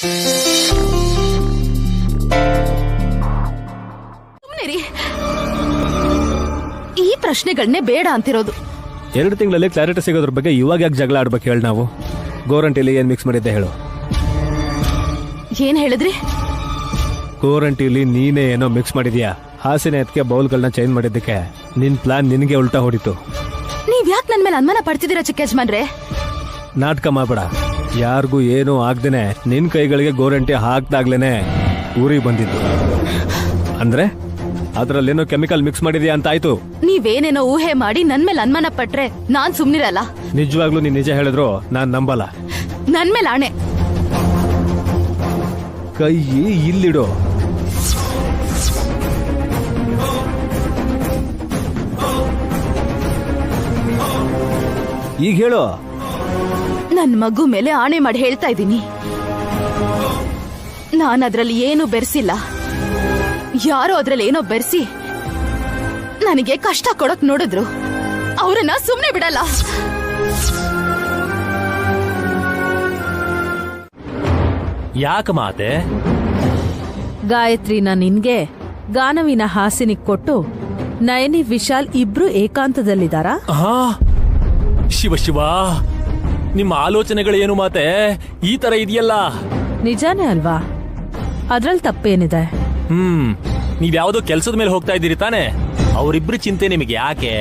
ಈ ಪ್ರಶ್ನೆಗಳನ್ನೇ ಬೇಡ ಅಂತಿರೋದು. 2 ತಿಂಗಳಲ್ಲಿ ಕ್ಲಾರಿಟಿ ಸಿಗೋದ್ರ ಬಗ್ಗೆ ಇವಾಗ ಯಾಕೆ ಜಗಳ ಆಡ್ಬೇಕು ಹೇಳಿ? ನಾವು ಗೋರಂಟಿಲಿ ಏನ್ ಮಿಕ್ಸ್ ಮಾಡಿದ್ದೆ ಹೇಳು? ಏನ್ ಹೇಳಿದ್ರಿ? ಗೋರಂಟಿಲಿ ನೀನೇ ಏನೋ ಮಿಕ್ಸ್ ಮಾಡಿದ್ಯಾ. ಹಾಸಿನ ಎತ್ಕೆ ಬೌಲ್ಗಳನ್ನ ಚೇಂಜ್ ಮಾಡಿದ್ದಕ್ಕೆ ನಿನ್ ಪ್ಲಾನ್ ನಿನ್ಗೆ ಉಲ್ಟಾ ಹೊಡಿತು. ನೀವ್ ಯಾಕೆ ನನ್ ಮೇಲೆ ಅನುಮಾನ ಪಡ್ತಿದ್ದೀರಾ ಚಿಕ್ಕ ಯಜಮಾನ್ರೆ? ನಾಟಕ ಮಾಡ್ಬೇಡ. ಯಾರಿಗೂ ಏನೂ ಆಗ್ದೇನೆ ನಿನ್ ಕೈಗಳಿಗೆ ಗೋರಂಟಿ ಹಾಕ್ದಾಗ್ಲೇನೆ ಊರಿಗೆ ಬಂದಿದ್ದು. ಅಂದ್ರೆ ಅದ್ರಲ್ಲೇನೋ ಕೆಮಿಕಲ್ ಮಿಕ್ಸ್ ಮಾಡಿದ್ಯಾ ಅಂತ ಆಯ್ತು. ನೀವೇನೇನೋ ಊಹೆ ಮಾಡಿ ನನ್ ಮೇಲೆ ಅನುಮಾನ ಪಟ್ರೆ ನಾನ್ ಸುಮ್ನಿರಲ್ಲ. ನಿಜವಾಗ್ಲೂ ನೀನ್ ನಿಜ ಹೇಳಿದ್ರು ನಾನ್ ನಂಬಲ್ಲ. ನನ್ ಮೇಲೆ ಆಣೆ. ಕೈ ಇಲ್ಲಿಡು. ಈಗ ಹೇಳು. ನನ್ ಮಗು ಮೇಲೆ ಆಣೆ ಮಾಡಿ ಹೇಳ್ತಾ ಇದ್ದೀನಿ, ನಾನ್ ಅದ್ರಲ್ಲಿ ಏನು ಬೆರೆಸಿಲ್ಲ. ಯಾರೋ ಅದ್ರಲ್ಲಿ ಏನೋ ಬೆರೆಸಿ ನನಗೆ ಕಷ್ಟ ಕೊಡಕ್ ನೋಡಿದ್ರು. ಅವ್ರನ್ನ ಸುಮ್ನೆ ಬಿಡಲ್ಲ. ಯಾಕ ಮಾತೆ? ಗಾಯತ್ರಿನ ನಿನ್ಗೆ, ಗಾನವಿನ ಹಾಸಿನಿಗ್ ಕೊಟ್ಟು ನಯನಿ ವಿಶಾಲ್ ಇಬ್ರು ಏಕಾಂತದಲ್ಲಿದಾರಾ? ಶಿವ ಶಿವ, ನಿಮ್ಮ ಆಲೋಚನೆಗಳೇನು ಮಾತೆ? ಈ ತರ ಇದೆಯಲ್ಲ. ನಿಜಾನೇ ಅಲ್ವಾ? ಅದ್ರಲ್ಲಿ ತಪ್ಪೇನಿದೆ? ನೀವ್ಯಾವುದೋ ಕೆಲ್ಸದ ಮೇಲೆ ಹೋಗ್ತಾ ಇದ್ದೀರಿ ತಾನೆ? ಅವರಿಬ್ರು ಚಿಂತೆ ನಿಮಗೆ ಯಾಕೆ?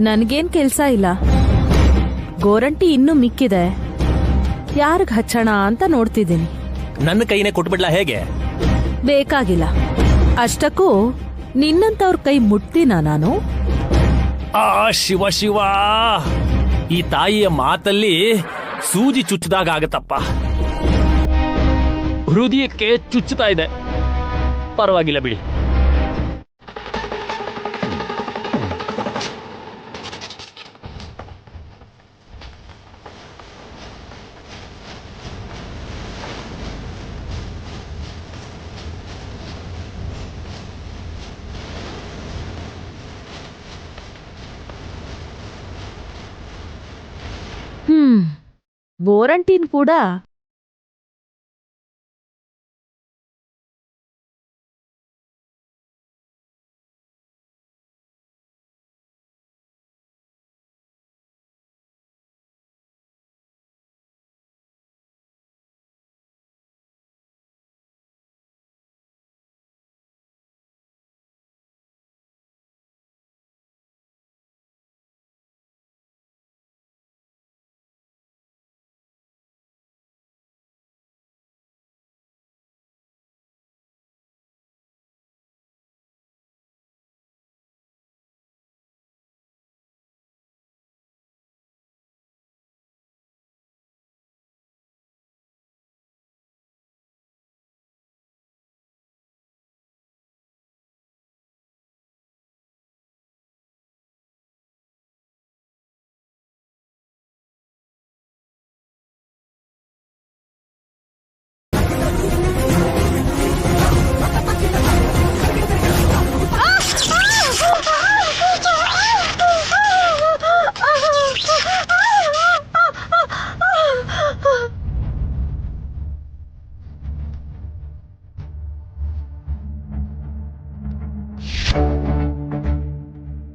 ನನ್ಗೇನ್ ಕೆಲ್ಸ ಇಲ್ಲ. ಗೋರಂಟಿ ಇನ್ನೂ ಮಿಕ್ಕಿದೆ, ಯಾರಿಗ್ ಹಚ್ಚೋಣ ಅಂತ ನೋಡ್ತಿದ್ದೀನಿ. ನನ್ನ ಕೈನೇ ಕೊಟ್ಬಿಡ್ಲಾ ಹೇಗೆ? ಬೇಕಾಗಿಲ್ಲ. ಅಷ್ಟಕ್ಕೂ ನಿನ್ನಂತವ್ರ ಕೈ ಮುಟ್ತೀನಾ ನಾನು? ಶಿವ ಶಿವ, ಈ ತಾಯಿಯ ಮಾತಲ್ಲಿ ಸೂಜಿ ಚುಚ್ಚಿದಾಗ ಆಗತ್ತಪ್ಪ. ಹೃದಯಕ್ಕೆ ಚುಚ್ಚುತ್ತಾ ಇದೆ. ಪರವಾಗಿಲ್ಲ ಬಿಡಿ. ಗೋರಂಟಿನ್ ಕೂಡ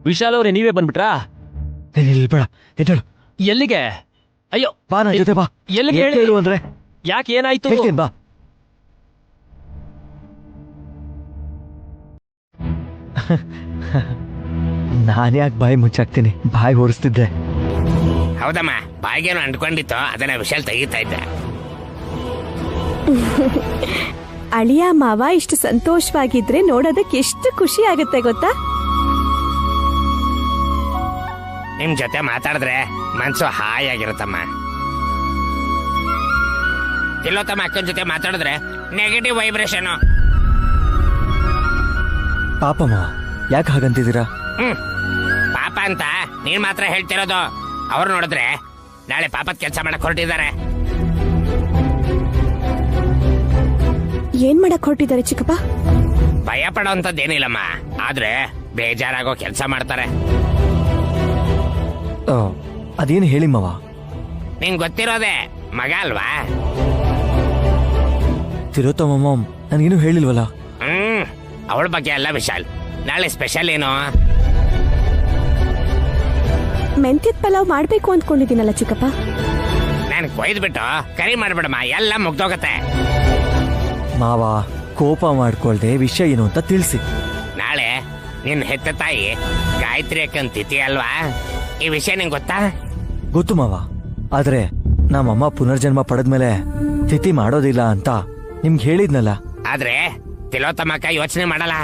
ವಿಶಾಲ್ ಅವ್ರೆ, ನೀವೇ ಬಂದ್ಬಿಟ್ರಾ? ಬೇಡ, ಎದ್ದೇಳು. ಎಲ್ಲಿಗೆ? ಅಯ್ಯೋ ಬಾ, ನನ್ನ ಜೊತೆ ಬಾ. ಎಲ್ಲಿಗೆ ಹೇಳು ಅಂದ್ರೆ? ಯಾಕೆ, ಏನಾಯ್ತು? ಬಾ. ನಾನ್ಯಾಕೆ ಬಾಯಿ ಮುಚ್ಚಾಕ್ತೀನಿ? ಬಾಯಿ ಹೊರಿಸ್ತಿದ್ದೆ. ಹೌದಮ್ಮ, ಬಾಯಿಗೇನು ಅಂಟ್ಕೊಂಡಿತ್ತು, ಅದನ್ನ ವಿಶಾಲ್ ತೆಗಿತಾ ಇದ್ದ. ಅಳಿಯ ಮಾವ ಇಷ್ಟು ಸಂತೋಷವಾಗಿದ್ರೆ ನೋಡೋದಕ್ಕೆ ಎಷ್ಟು ಖುಷಿ ಆಗುತ್ತೆ ಗೊತ್ತಾ? ನಿಮ್ ಜೊತೆ ಮಾತಾಡಿದ್ರೆ ಮನ್ಸು ಹಾಯಾಗಿರುತ್ತಮ್ಮ. ಇಲ್ಲೋ ತಮ್ಮ, ಅಕ್ಕನ ಜೊತೆ ಮಾತಾಡಿದ್ರೆ ನೆಗೆಟಿವ್ ವೈಬ್ರೇಷನ್. ಪಾಪಮ್ಮ, ಯಾಕೆ ಹಾಗಂತಿದ್ದೀರಾ? ಪಾಪ ಅಂತ ನೀನ್ ಮಾತ್ರ ಹೇಳ್ತಿರೋದು. ಅವ್ರು ನೋಡಿದ್ರೆ ನಾಳೆ ಪಾಪದ ಕೆಲಸ ಮಾಡಕ್ ಹೊರಟಿದ್ದಾರೆ. ಏನ್ ಮಾಡಕ್ ಹೊರಟಿದ್ದಾರೆ ಚಿಕ್ಕಪ್ಪ? ಭಯ ಪಡೋಂಥದ್ದೇನಿಲ್ಲಮ್ಮ, ಆದ್ರೆ ಬೇಜಾರಾಗೋ ಕೆಲಸ ಮಾಡ್ತಾರೆ. ಅದೇನು ಹೇಳಿ ಮಾವ? ನಿಂಗ್ ಗೊತ್ತಿರೋದೆ, ಮಗ ಅಲ್ವಾ? ತಿರೋತ್ತಮ್ಮ ನನಗೇನು ಹೇಳಿಲ್ವಲ್ಲ. ಅವಳ ಬಗ್ಗೆ ಅಲ್ಲ ವಿಶಾಲ್, ನಾಳೆ ಸ್ಪೆಷಲ್ ಏನು? ಮೆಂತ್ಯದ ಪಲಾವ್ ಮಾಡ್ಬೇಕು ಅಂದ್ಕೊಂಡಿದ್ದೀನಲ್ಲ ಚಿಕ್ಕಪ್ಪ. ನಾನು ಕೊಯ್ದ್ಬಿಟ್ಟು ಕರಿ ಮಾಡ್ಬಿಡಮ್ಮ, ಎಲ್ಲ ಮುಗ್ದೋಗತ್ತೆ. ಮಾವ ಕೋಪ ಮಾಡ್ಕೊಳ್ದೆ ವಿಷಯ ಏನು ಅಂತ ತಿಳಿಸಿ. ನಾಳೆ ನಿನ್ನ ಹೆತ್ತ ತಾಯಿ ಗಾಯತ್ರಿ ಅಕ್ಕನ್ ತಿಥಿ ಅಲ್ವಾ? ಈ ವಿಷಯ ನಿಂಗೆ ಗೊತ್ತಾ? ಗೊತ್ತು ಮಾವ, ಆದ್ರೆ ನಮ್ಮಮ್ಮ ಪುನರ್ಜನ್ಮ ಪಡೆದ್ಮೇಲೆ ತಿಥಿ ಮಾಡೋದಿಲ್ಲ ಅಂತ ನಿಮ್ಗೆ ಹೇಳಿದ್ನಲ್ಲ. ಆದ್ರೆ ತಿಲೋತ್ತಮಕ್ಕ ಯೋಚನೆ ಮಾಡಲ್ಲ.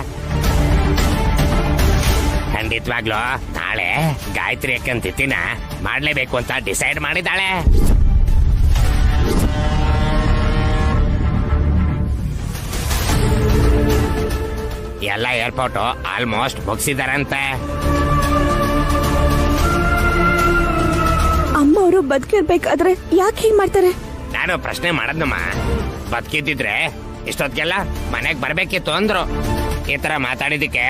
ಖಂಡಿತವಾಗ್ಲೂ ನಾಳೆ ಗಾಯತ್ರಿ ಅಕ್ಕನ್ ತಿಥಿನ ಮಾಡ್ಲೇಬೇಕು ಅಂತ ಡಿಸೈಡ್ ಮಾಡಿದಾಳೆ. ಎಲ್ಲ ಏರ್ಪೋರ್ಟ್ ಆಲ್ಮೋಸ್ಟ್ ಮುಗಿಸಿದಾರಂತೆ. ಅಮ್ಮ ಅವರು ಬದುಕಿರ್ಬೇಕಾದ್ರೆ ಯಾಕೆ ಹೀಗ್ ಮಾಡ್ತಾರೆ? ನಾನು ಪ್ರಶ್ನೆ ಮಾಡದ್ನಮ್ಮ, ಬದುಕಿದ್ದಿದ್ರೆ ಇಷ್ಟೊತ್ತಿಗೆಲ್ಲ ಮನೆಗ್ ಬರ್ಬೇಕಿತ್ತು ಅಂದ್ರು. ಈ ತರ ಮಾತಾಡಿದಕ್ಕೆ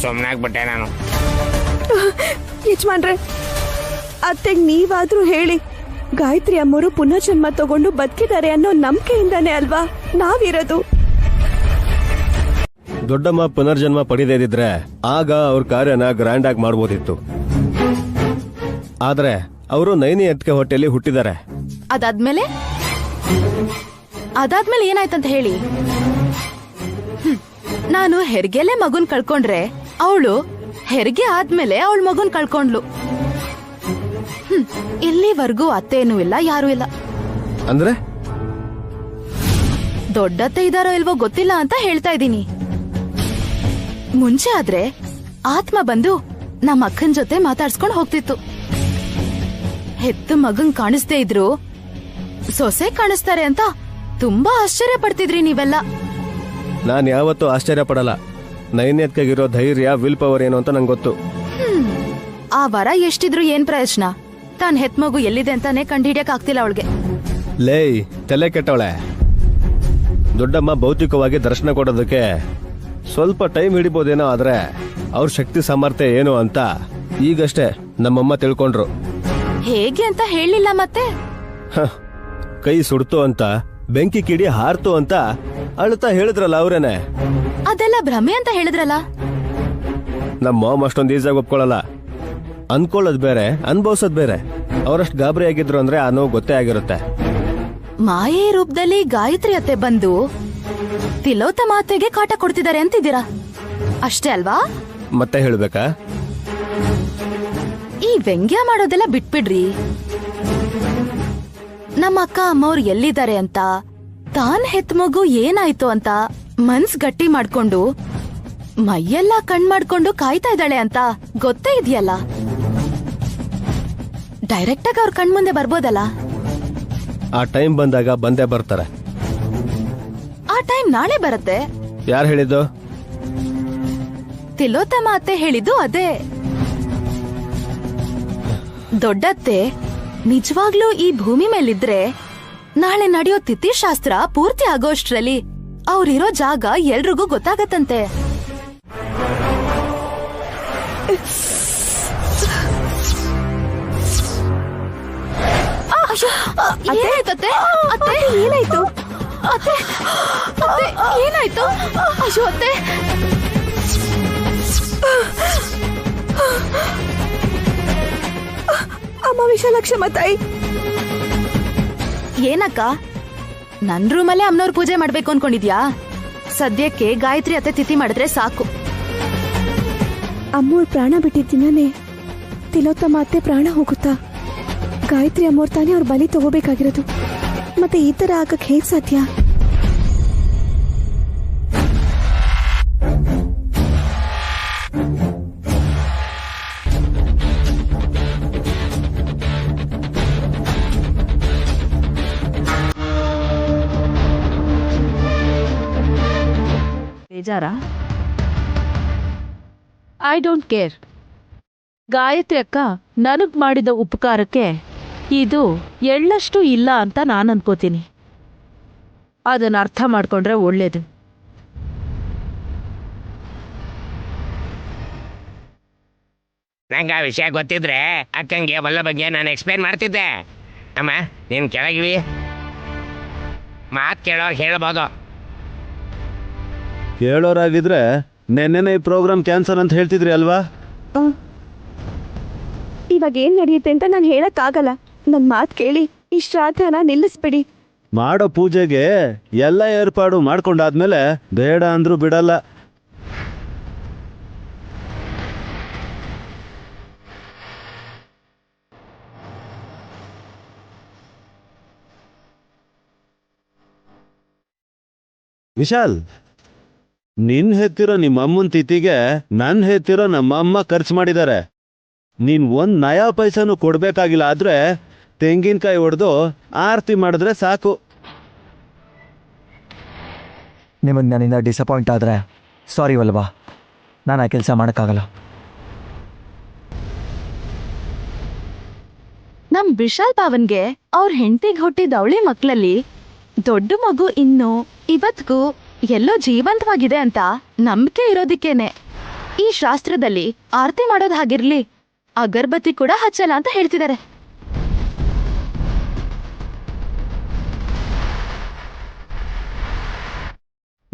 ಸುಮ್ನಾಗ್ಬಿಟ್ಟೆ ನಾನು. ಯಜಮಾನ್ರೆ, ಅತ್ತೆಗ್ ನೀವಾದ್ರೂ ಹೇಳಿ, ಗಾಯತ್ರಿ ಅಮ್ಮವರು ಪುನರ್ಜನ್ಮ ತಗೊಂಡು ಬದುಕಿದ್ದಾರೆ ಅನ್ನೋ ನಂಬಿಕೆಯಿಂದಾನೆ ಅಲ್ವಾ ನಾವಿರೋದು. ದೊಡ್ಡಮ್ಮ ಪುನರ್ಜನ್ಮ ಪಡೆದೇ ಇದ್ರೆ ಆಗ ಅವ್ರ ಕಾರ್ಯನ ಗ್ರ್ಯಾಂಡ್ ಆಗಿ ಮಾಡ್ಬೋದಿತ್ತು. ಆದ್ರೆ ಅವರು ನೈನಿ ಎತ್ಕೆ ಹೊಟ್ಟೆಯಲ್ಲಿ ಹುಟ್ಟಿದ್ದಾರೆ. ಅದಾದ್ಮೇಲೆ ಏನಾಯ್ತಂತ ಹೇಳಿ? ನಾನು ಹೆರಿಗೆಲೆ ಮಗುನ್ ಕಳ್ಕೊಂಡ್ರೆ ಅವಳು ಹೆರಿಗೆ ಆದ್ಮೇಲೆ ಅವಳ ಮಗುನ್ ಕಳ್ಕೊಂಡ್ಲು. ಇಲ್ಲಿವರೆಗೂ ಅತ್ತೇನೂ ಇಲ್ಲ, ಯಾರು ಇಲ್ಲ. ಅಂದ್ರೆ ದೊಡ್ಡತ್ತೆ ಇದಾರೋ ಇಲ್ವೋ ಗೊತ್ತಿಲ್ಲ ಅಂತ ಹೇಳ್ತಾ ಇದ್ದೀನಿ. ಮುಂಚೆ ಆದ್ರೆ ಆತ್ಮ ಬಂದು ನಮ್ಮ ಅಕ್ಕನ್ ಜೊತೆ ಮಾತಾಡ್ಸ್ಕೊಂಡ್ ಹೋಗ್ತಿತ್ತು. ಹೆತ್ತು ಮಗನ್ ಕಾಣಿಸ್ದೇ ಇದ್ರು ಸೊಸೆ ಕಾಣಿಸ್ತಾರೆ ಅಂತ ತುಂಬಾ ಆಶ್ಚರ್ಯ ಪಡ್ತಿದ್ರಿ ನೀವೆಲ್ಲ. ನಾನ್ ಯಾವತ್ತೂ ಆಶ್ಚರ್ಯ ಪಡಲ್ಲ. ನೈನ್ಯತ್ಕಾಗಿರೋ ಧೈರ್ಯ, ವಿಲ್ ಪವರ್ ಏನು ಅಂತ ನಂಗೆ ಗೊತ್ತು. ಆ ವರ ಎಷ್ಟಿದ್ರು ಏನ್ ಪ್ರಯೋಜನ? ತಾನ್ ಹೆತ್ ಮಗು ಎಲ್ಲಿದೆ ಅಂತಾನೆ ಕಂಡುಹಿಡಿಯಕ್ ಆಗ್ತಿಲ್ಲ ಅವಳಿಗೆ. ಲೇ, ತಲೆ ಕೆಟ್ಟವಳೆ. ದೊಡ್ಡಮ್ಮ ಭೌತಿಕವಾಗಿ ದರ್ಶನ ಕೊಡೋದಕ್ಕೆ ಸ್ವಲ್ಪ ಟೈಮ್ ಹಿಡಿಬೋದೇನೋ, ಆದ್ರೆ ಅವ್ರ ಶಕ್ತಿ ಸಾಮರ್ಥ್ಯ ಏನು ಅಂತ ಈಗಷ್ಟೇ ನಮ್ಮಮ್ಮ ತಿಳ್ಕೊಂಡ್ರು. ಹೇಗೆ ಅಂತ ಹೇಳಿಲ್ಲ ಮತ್ತೆ? ಕೈ ಸುಡ್ತು ಅಂತ, ಬೆಂಕಿ ಕಿಡಿ ಹಾರ್ತು ಅಂತ ಅಳ್ತಾ ಹೇಳಿದ್ರಲ್ಲ ಅವ್ರೇನೆ. ಅದೆಲ್ಲ ಭ್ರಮೆ ಅಂತ ಹೇಳಿದ್ರಲ್ಲ. ನಮ್ಮ ಮಾಮ್ ಅಷ್ಟೊಂದು ಈಸಿಯಾಗಿ ಒಪ್ಕೊಳ್ಳಲ್ಲ. ಅನ್ಕೊಳ್ಳೋದ್ ಬೇರೆ, ಅನ್ಭವ್ಸೋದ್ ಬೇರೆ. ಅವರಷ್ಟು ಗಾಬರಿ ಆಗಿದ್ರು ಅಂದ್ರೆ ಆ ನೋವು ಗೊತ್ತೇ ಆಗಿರುತ್ತೆ. ಮಾಯೆ ರೂಪದಲ್ಲಿ ಗಾಯತ್ರಿ ಅತ್ತೆ ಬಂದು ತಿಲೋತ್ತಮ ಅತ್ತೆಗೆ ಕಾಟ ಕೊಡ್ತಿದ್ದಾರೆ ಅಂತಿದ್ದೀರಾ, ಅಷ್ಟೇ ಅಲ್ವಾ? ಮತ್ತೆ ಹೇಳ್ಬೇಕಾ? ಈ ವ್ಯಂಗ್ಯ ಮಾಡೋದೆಲ್ಲ ಬಿಟ್ಬಿಡ್ರಿ. ನಮ್ಮ ಅಕ್ಕ ಅಮ್ಮವ್ರು ಎಲ್ಲಿದ್ದಾರೆ ಅಂತ, ತಾನ್ ಹೆತ್ ಮಗು ಏನಾಯ್ತು ಅಂತ ಮನ್ಸ್ ಗಟ್ಟಿ ಮಾಡ್ಕೊಂಡು ಮೈಯೆಲ್ಲ ಕಣ್ ಮಾಡ್ಕೊಂಡು ಕಾಯ್ತಾ ಇದ್ದಾಳೆ ಅಂತ ಗೊತ್ತೇ ಇದೆಯಲ್ಲ. ಡೈರೆಕ್ಟ್ ಆಗಿ ಅವ್ರ ಕಣ್ ಮುಂದೆ ಬರ್ಬೋದಲ್ಲ. ಆ ಟೈಮ್ ಬಂದಾಗ ಬಂದೇ ಬರ್ತಾರೆ. ಆ ಟೈಮ್ ನಾಳೆ ಬರುತ್ತೆ. ಯಾರು ಹೇಳಿದ್ದು? ತಿಲೋತ್ತಮ ಅತ್ತೆ ಹೇಳಿದ್ದು ಅದೇ. ದೊಡ್ಡತ್ತೆ ನಿಜವಾಗ್ಲೂ ಈ ಭೂಮಿ ಮೇಲಿದ್ರೆ ನಾಳೆ ನಡೆಯೋ ತಿಥಿಶಾಸ್ತ್ರ ಪೂರ್ತಿ ಆಗೋಷ್ಟ್ರಲ್ಲಿ ಅವ್ರಿರೋ ಜಾಗ ಎಲ್ರಿಗೂ ಗೊತ್ತಾಗತ್ತಂತೆ. ಏನಾಯ್ತತ್ತೆ? ಅತ್ತೆ ಏನಾಯ್ತು? ಅತ್ತೆ ಅತ್ತೆ ಏನಾಯ್ತು? ಅಯ್ಯೋ ಅತ್ತೆ, ಅಮ್ಮ ವಿಶಾಲಾಕ್ಷಮ್ಮ ತಾಯಿ. ಏನಕ್ಕ, ನನ್ ರೂಮಲ್ಲೇ ಅಮ್ಮನವ್ರ ಪೂಜೆ ಮಾಡ್ಬೇಕು ಅನ್ಕೊಂಡಿದ್ಯಾ? ಸದ್ಯಕ್ಕೆ ಗಾಯತ್ರಿ ಅತ್ತೆ ತಿಥಿ ಮಾಡಿದ್ರೆ ಸಾಕು. ಅಮ್ಮೋರ್ ಪ್ರಾಣ ಬಿಟ್ಟಿದ್ದೀನೇ ತಿಲೋತ್ತಮ ಅತ್ತೆ ಪ್ರಾಣ ಹೋಗುತ್ತಾ? ಗಾಯತ್ರಿ ಅಮ್ಮೋರ್ ತಾನೇ ಅವ್ರ ಬಲಿ ತಗೋಬೇಕಾಗಿರೋದು. ಮತ್ತೆ ಈ ತರ ಆಗಕ್ ಹೇಗ್ ಸಾಧ್ಯ? ಬೇಜಾರಾ? I don't care. ಗಾಯತ್ರಿ ಅಕ್ಕ ನನಗ್ ಮಾಡಿದ ಉಪಕಾರಕ್ಕೆ ಇದು ಎಳ್ಳಷ್ಟು ಇಲ್ಲ ಅಂತ ನಾನು ಅನ್ಕೋತೀನಿ. ಅದನ್ನ ಅರ್ಥ ಮಾಡ್ಕೊಂಡ್ರೆ ಒಳ್ಳೇದು. ನಂಗೆ ಆ ವಿಷಯ ಗೊತ್ತಿದ್ರೆ ಅಕ್ಕಂಗೆ ಒಲ್ಲ ಬಗ್ಗೆ ನಾನು ಎಕ್ಸ್ಪ್ಲೇನ್ ಮಾಡ್ತಿದ್ದೆ. ಅಮ್ಮ ನೀನು ಕೆಳಗಿವಿ, ಮಾತು ಕೇಳೋ ಹೇಳ್ಬೋದು, ಹೇಳೋರಾಗಿದ್ರೆ ನೆನ್ನೆನೇ ಈ ಪ್ರೋಗ್ರಾಮ್ ಕ್ಯಾನ್ಸಲ್ ಅಂತ ಹೇಳ್ತಿದ್ರಿ ಅಲ್ವಾ? ಇವಾಗ ಏನ್ ನಡೆಯುತ್ತೆ ಅಂತ ನಾನು ಹೇಳಕ್ಕಾಗಲ್ಲ. ನನ್ನ ಮಾತು ಕೇಳಿ ಈ ಶ್ರಾದ್ದನ ನಿಲ್ಲಿಸ್ಬಿಡಿ. ಮಾಡೋ ಪೂಜೆಗೆ ಎಲ್ಲ ಏರ್ಪಾಡು ಮಾಡ್ಕೊಂಡಾದ್ಮೇಲೆ ಬೇಡ ಅಂದ್ರೂ ಬಿಡಲ್ಲ. ವಿಶಾಲ್, ನಿನ್ ಹೆತ್ತಿರೋ ನಿಮ್ಮ ಅಮ್ಮನ ತಿಥಿಗೆ ನನ್ನ ಹೆತ್ತಿರೋ ನಮ್ಮಮ್ಮ ಖರ್ಚು ಮಾಡಿದ್ದಾರೆ. ನೀನ್ ಒಂದ್ ನಯಾ ಪೈಸನು ಕೊಡ್ಬೇಕಾಗಿಲ್ಲ. ಆದ್ರೆ ತೆಂಗಿನಕಾಯಿ ಹೊಡೆದು ಆರತಿ ಮಾಡಿದ್ರೆ ಸಾಕು. ನಿಮಗೆ ನನ್ನಿಂದ ಡಿಸಪಾಯಿಂಟ್ ಆದರೆ ಸಾರಿ ವಲ್ಲಭ, ನಾನು ಆ ಕೆಲಸ ಮಾಡೋಕ್ಕಾಗಲ್ಲ. ನಮ್ ವಿಶಾಲ್ ಭಾವನ್ಗೆ ಅವ್ರ ಹೆಂಡತಿಗೆ ಹುಟ್ಟಿದ ಅವಳಿ ಮಕ್ಳಲ್ಲಿ ದೊಡ್ಡ ಮಗು ಇನ್ನು ಇವತ್ಗೂ ಎಲ್ಲೋ ಜೀವಂತವಾಗಿದೆ ಅಂತ ನಂಬಿಕೆ ಇರೋದಿಕ್ಕೇನೆ ಈ ಶಾಸ್ತ್ರದಲ್ಲಿ ಆರತಿ ಮಾಡೋದ್ ಹಾಗಿರ್ಲಿ, ಅಗರ್ಬತ್ತಿ ಕೂಡ ಹಚ್ಚಲ್ಲ ಅಂತ ಹೇಳ್ತಿದ್ದಾರೆ.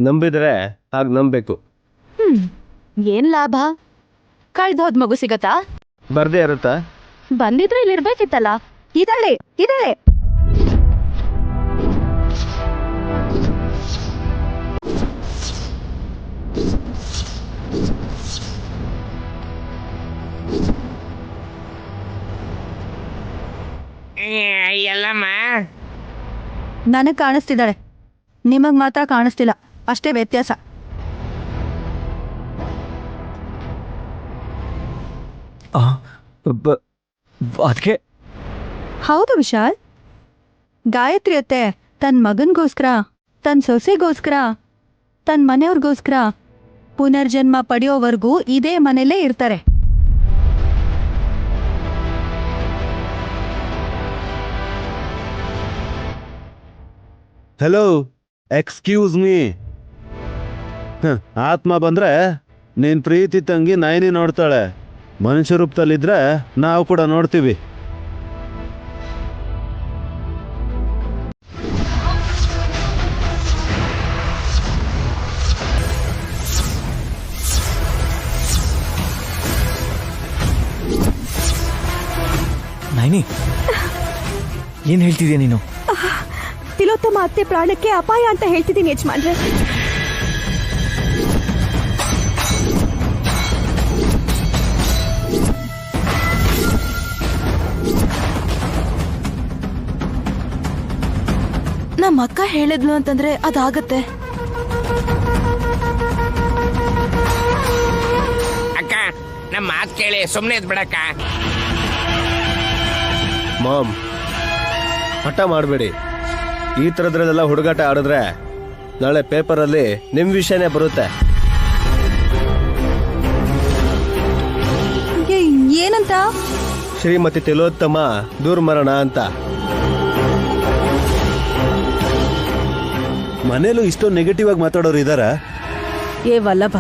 ನಂಬಿದ್ರೆ ಹಾಗೆ ನಂಬಬೇಕು. ಏನ್ ಲಾಭ? ಕಳ್ದೋದ್ ಮಗು ಸಿಗತ್ತಾ? ಬರ್ದೇ ಇರುತ್ತಾ? ಬಂದಿದ್ರೆ ಇಲ್ಲಿರ್ಬೇಕಿತ್ತಲ್ಲ. ಇದಾಳೆ ಇದಾಳೆ. ಎಲ್ಲಮ್ಮ ನನಗೆ ಕಾಣಿಸ್ತಿದ್ದಾಳೆ, ನಿಮಗೆ ಮಾತ್ರ ಕಾಣಿಸ್ತಿಲ್ಲ, ಅಷ್ಟೇ ವ್ಯತ್ಯಾಸ. ಅದಕ್ಕೆ ಹೌದು ವಿಶಾಲ್, ಗಾಯತ್ರಿ ಅತ್ತೆ ತನ್ನ ಮಗನಿಗೋಸ್ಕರ, ತನ್ನ ಸೊಸೆಗೋಸ್ಕರ, ತನ್ನ ಮನೆಯವ್ರಿಗೋಸ್ಕರ ಪುನರ್ಜನ್ಮ ಪಡೆಯೋವರೆಗೂ ಇದೇ ಮನೇಲೇ ಇರ್ತಾರೆ. Hello, excuse me. ಆತ್ಮ ಬಂದ್ರೆ ನೀನ್ ಪ್ರೀತಿ ತಂಗಿ ನಯನಿ ನೋಡ್ತಾಳೆ. ಮನುಷ್ಯ ರೂಪದಲ್ಲಿದ್ರೆ ನಾವು ಕೂಡ ನೋಡ್ತೀವಿ. ನೈನಿ, ಏನು ಹೇಳ್ತಿದ್ಯಾ ನೀನು? ತಿಲೋತ್ತಮ ಅತ್ತೆ ಪ್ರಾಣಕ್ಕೆ ಅಪಾಯ ಅಂತ ಹೇಳ್ತಿದ್ದೀನಿ ಯಜಮಾನ್ರೆ. ನಮ್ಮ ಅಕ್ಕ ಹೇಳಿದ್ಲು ಅಂತಂದ್ರೆ ಅದಾಗತ್ತೆ. ಅಕ್ಕ, ನಮ್ಮ ಮಾತು ಕೇಳಿ ಸುಮ್ಮನೆ ಇದ್ ಬಿಡಕ್ಕ. ಮಾಮ್, ಹಠ ಮಾಡಬೇಡಿ. ಈ ಥರದ್ರಲ್ಲೆಲ್ಲ ಹುಡುಗಾಟ ಆಡಿದ್ರೆ ನಾಳೆ ಪೇಪರಲ್ಲಿ ನಿಮ್ಮ ವಿಷಯನೇ ಬರುತ್ತೆ. ಏನಂತ? ಶ್ರೀಮತಿ ತಿಲೋತ್ತಮ ದುರ್ಮರಣ ಅಂತ. ಮನೇಲೂ ಇಷ್ಟೊಂದು ನೆಗೆಟಿವ್ ಆಗಿ ಮಾತಾಡೋರು ಇದಾರ? ಏ ವಲ್ಲಭ,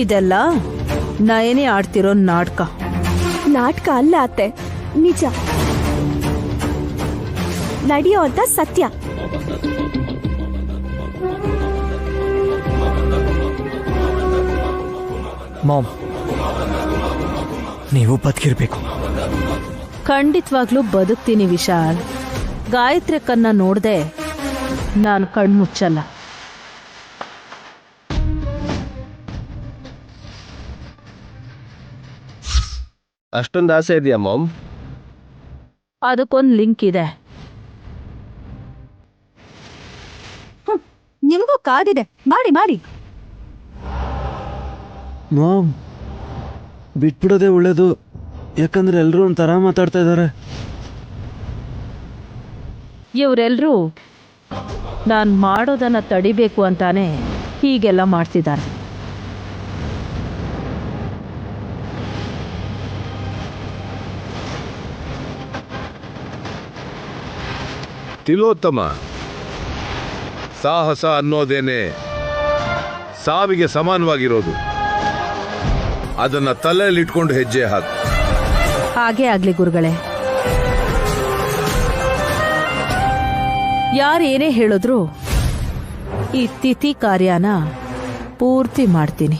ಇದೆಲ್ಲ ನಯನೇ ಆಡ್ತಿರೋ ನಾಟಕ. ನಾಟಕ ಅಲ್ಲ ಅತ್ತೆ, ನಿಜ ನಡೆಯೋ ಅಂತ ಸತ್ಯ. ಮಾಮ್, ನೀವು ಬದುಕಿರ್ಬೇಕು. ಖಂಡಿತವಾಗ್ಲೂ ಬದುಕ್ತೀನಿ ವಿಶಾಲ್. ಗಾಯತ್ರಿ ಕನ್ನ ನೋಡ್ದೆ ನಾನು ಕಣ್ಮುಚ್ಚಲ್ಲ. ಅಷ್ಟೊಂದು ಆಸೆ ಇದೆಯಾ ಮಾಮ್? ಅದಕ್ಕೊಂದು ಲಿಂಕ್ ಇದೆ. ನಿಮಗೂ ಕಾದಿದೆ, ಮಾಡಿ ಮಾಡಿ. ಮಾಮ್, ಬಿಟ್ಬಿಡೋದೇ ಒಳ್ಳೇದು. ಯಾಕಂದ್ರೆ ಎಲ್ಲರೂ ಒಂಥರ ಮಾತಾಡ್ತಾ ಇದ್ದಾರೆ. ಇವರೆಲ್ಲರೂ ನಾನು ಮಾಡೋದನ್ನ ತಡಿಬೇಕು ಅಂತಾನೆ ಹೀಗೆಲ್ಲ ಮಾಡ್ತಿದ್ದಾರೆ. ತಿಲೋತ್ತಮ, ಸಾಹಸ ಅನ್ನೋದೇನೆ ಸಾವಿಗೆ ಸಮಾನವಾಗಿರೋದು. ಅದನ್ನ ತಲೆಯಲ್ಲಿಟ್ಕೊಂಡು ಹೆಜ್ಜೆ ಹಾಕು. ಹಾಗೇ ಆಗ್ಲಿ ಗುರುಗಳೇ. ಯಾರೇನೇ ಹೇಳಿದ್ರು ಈ ತಿಥಿ ಕಾರ್ಯನ ಪೂರ್ತಿ ಮಾಡ್ತೀನಿ.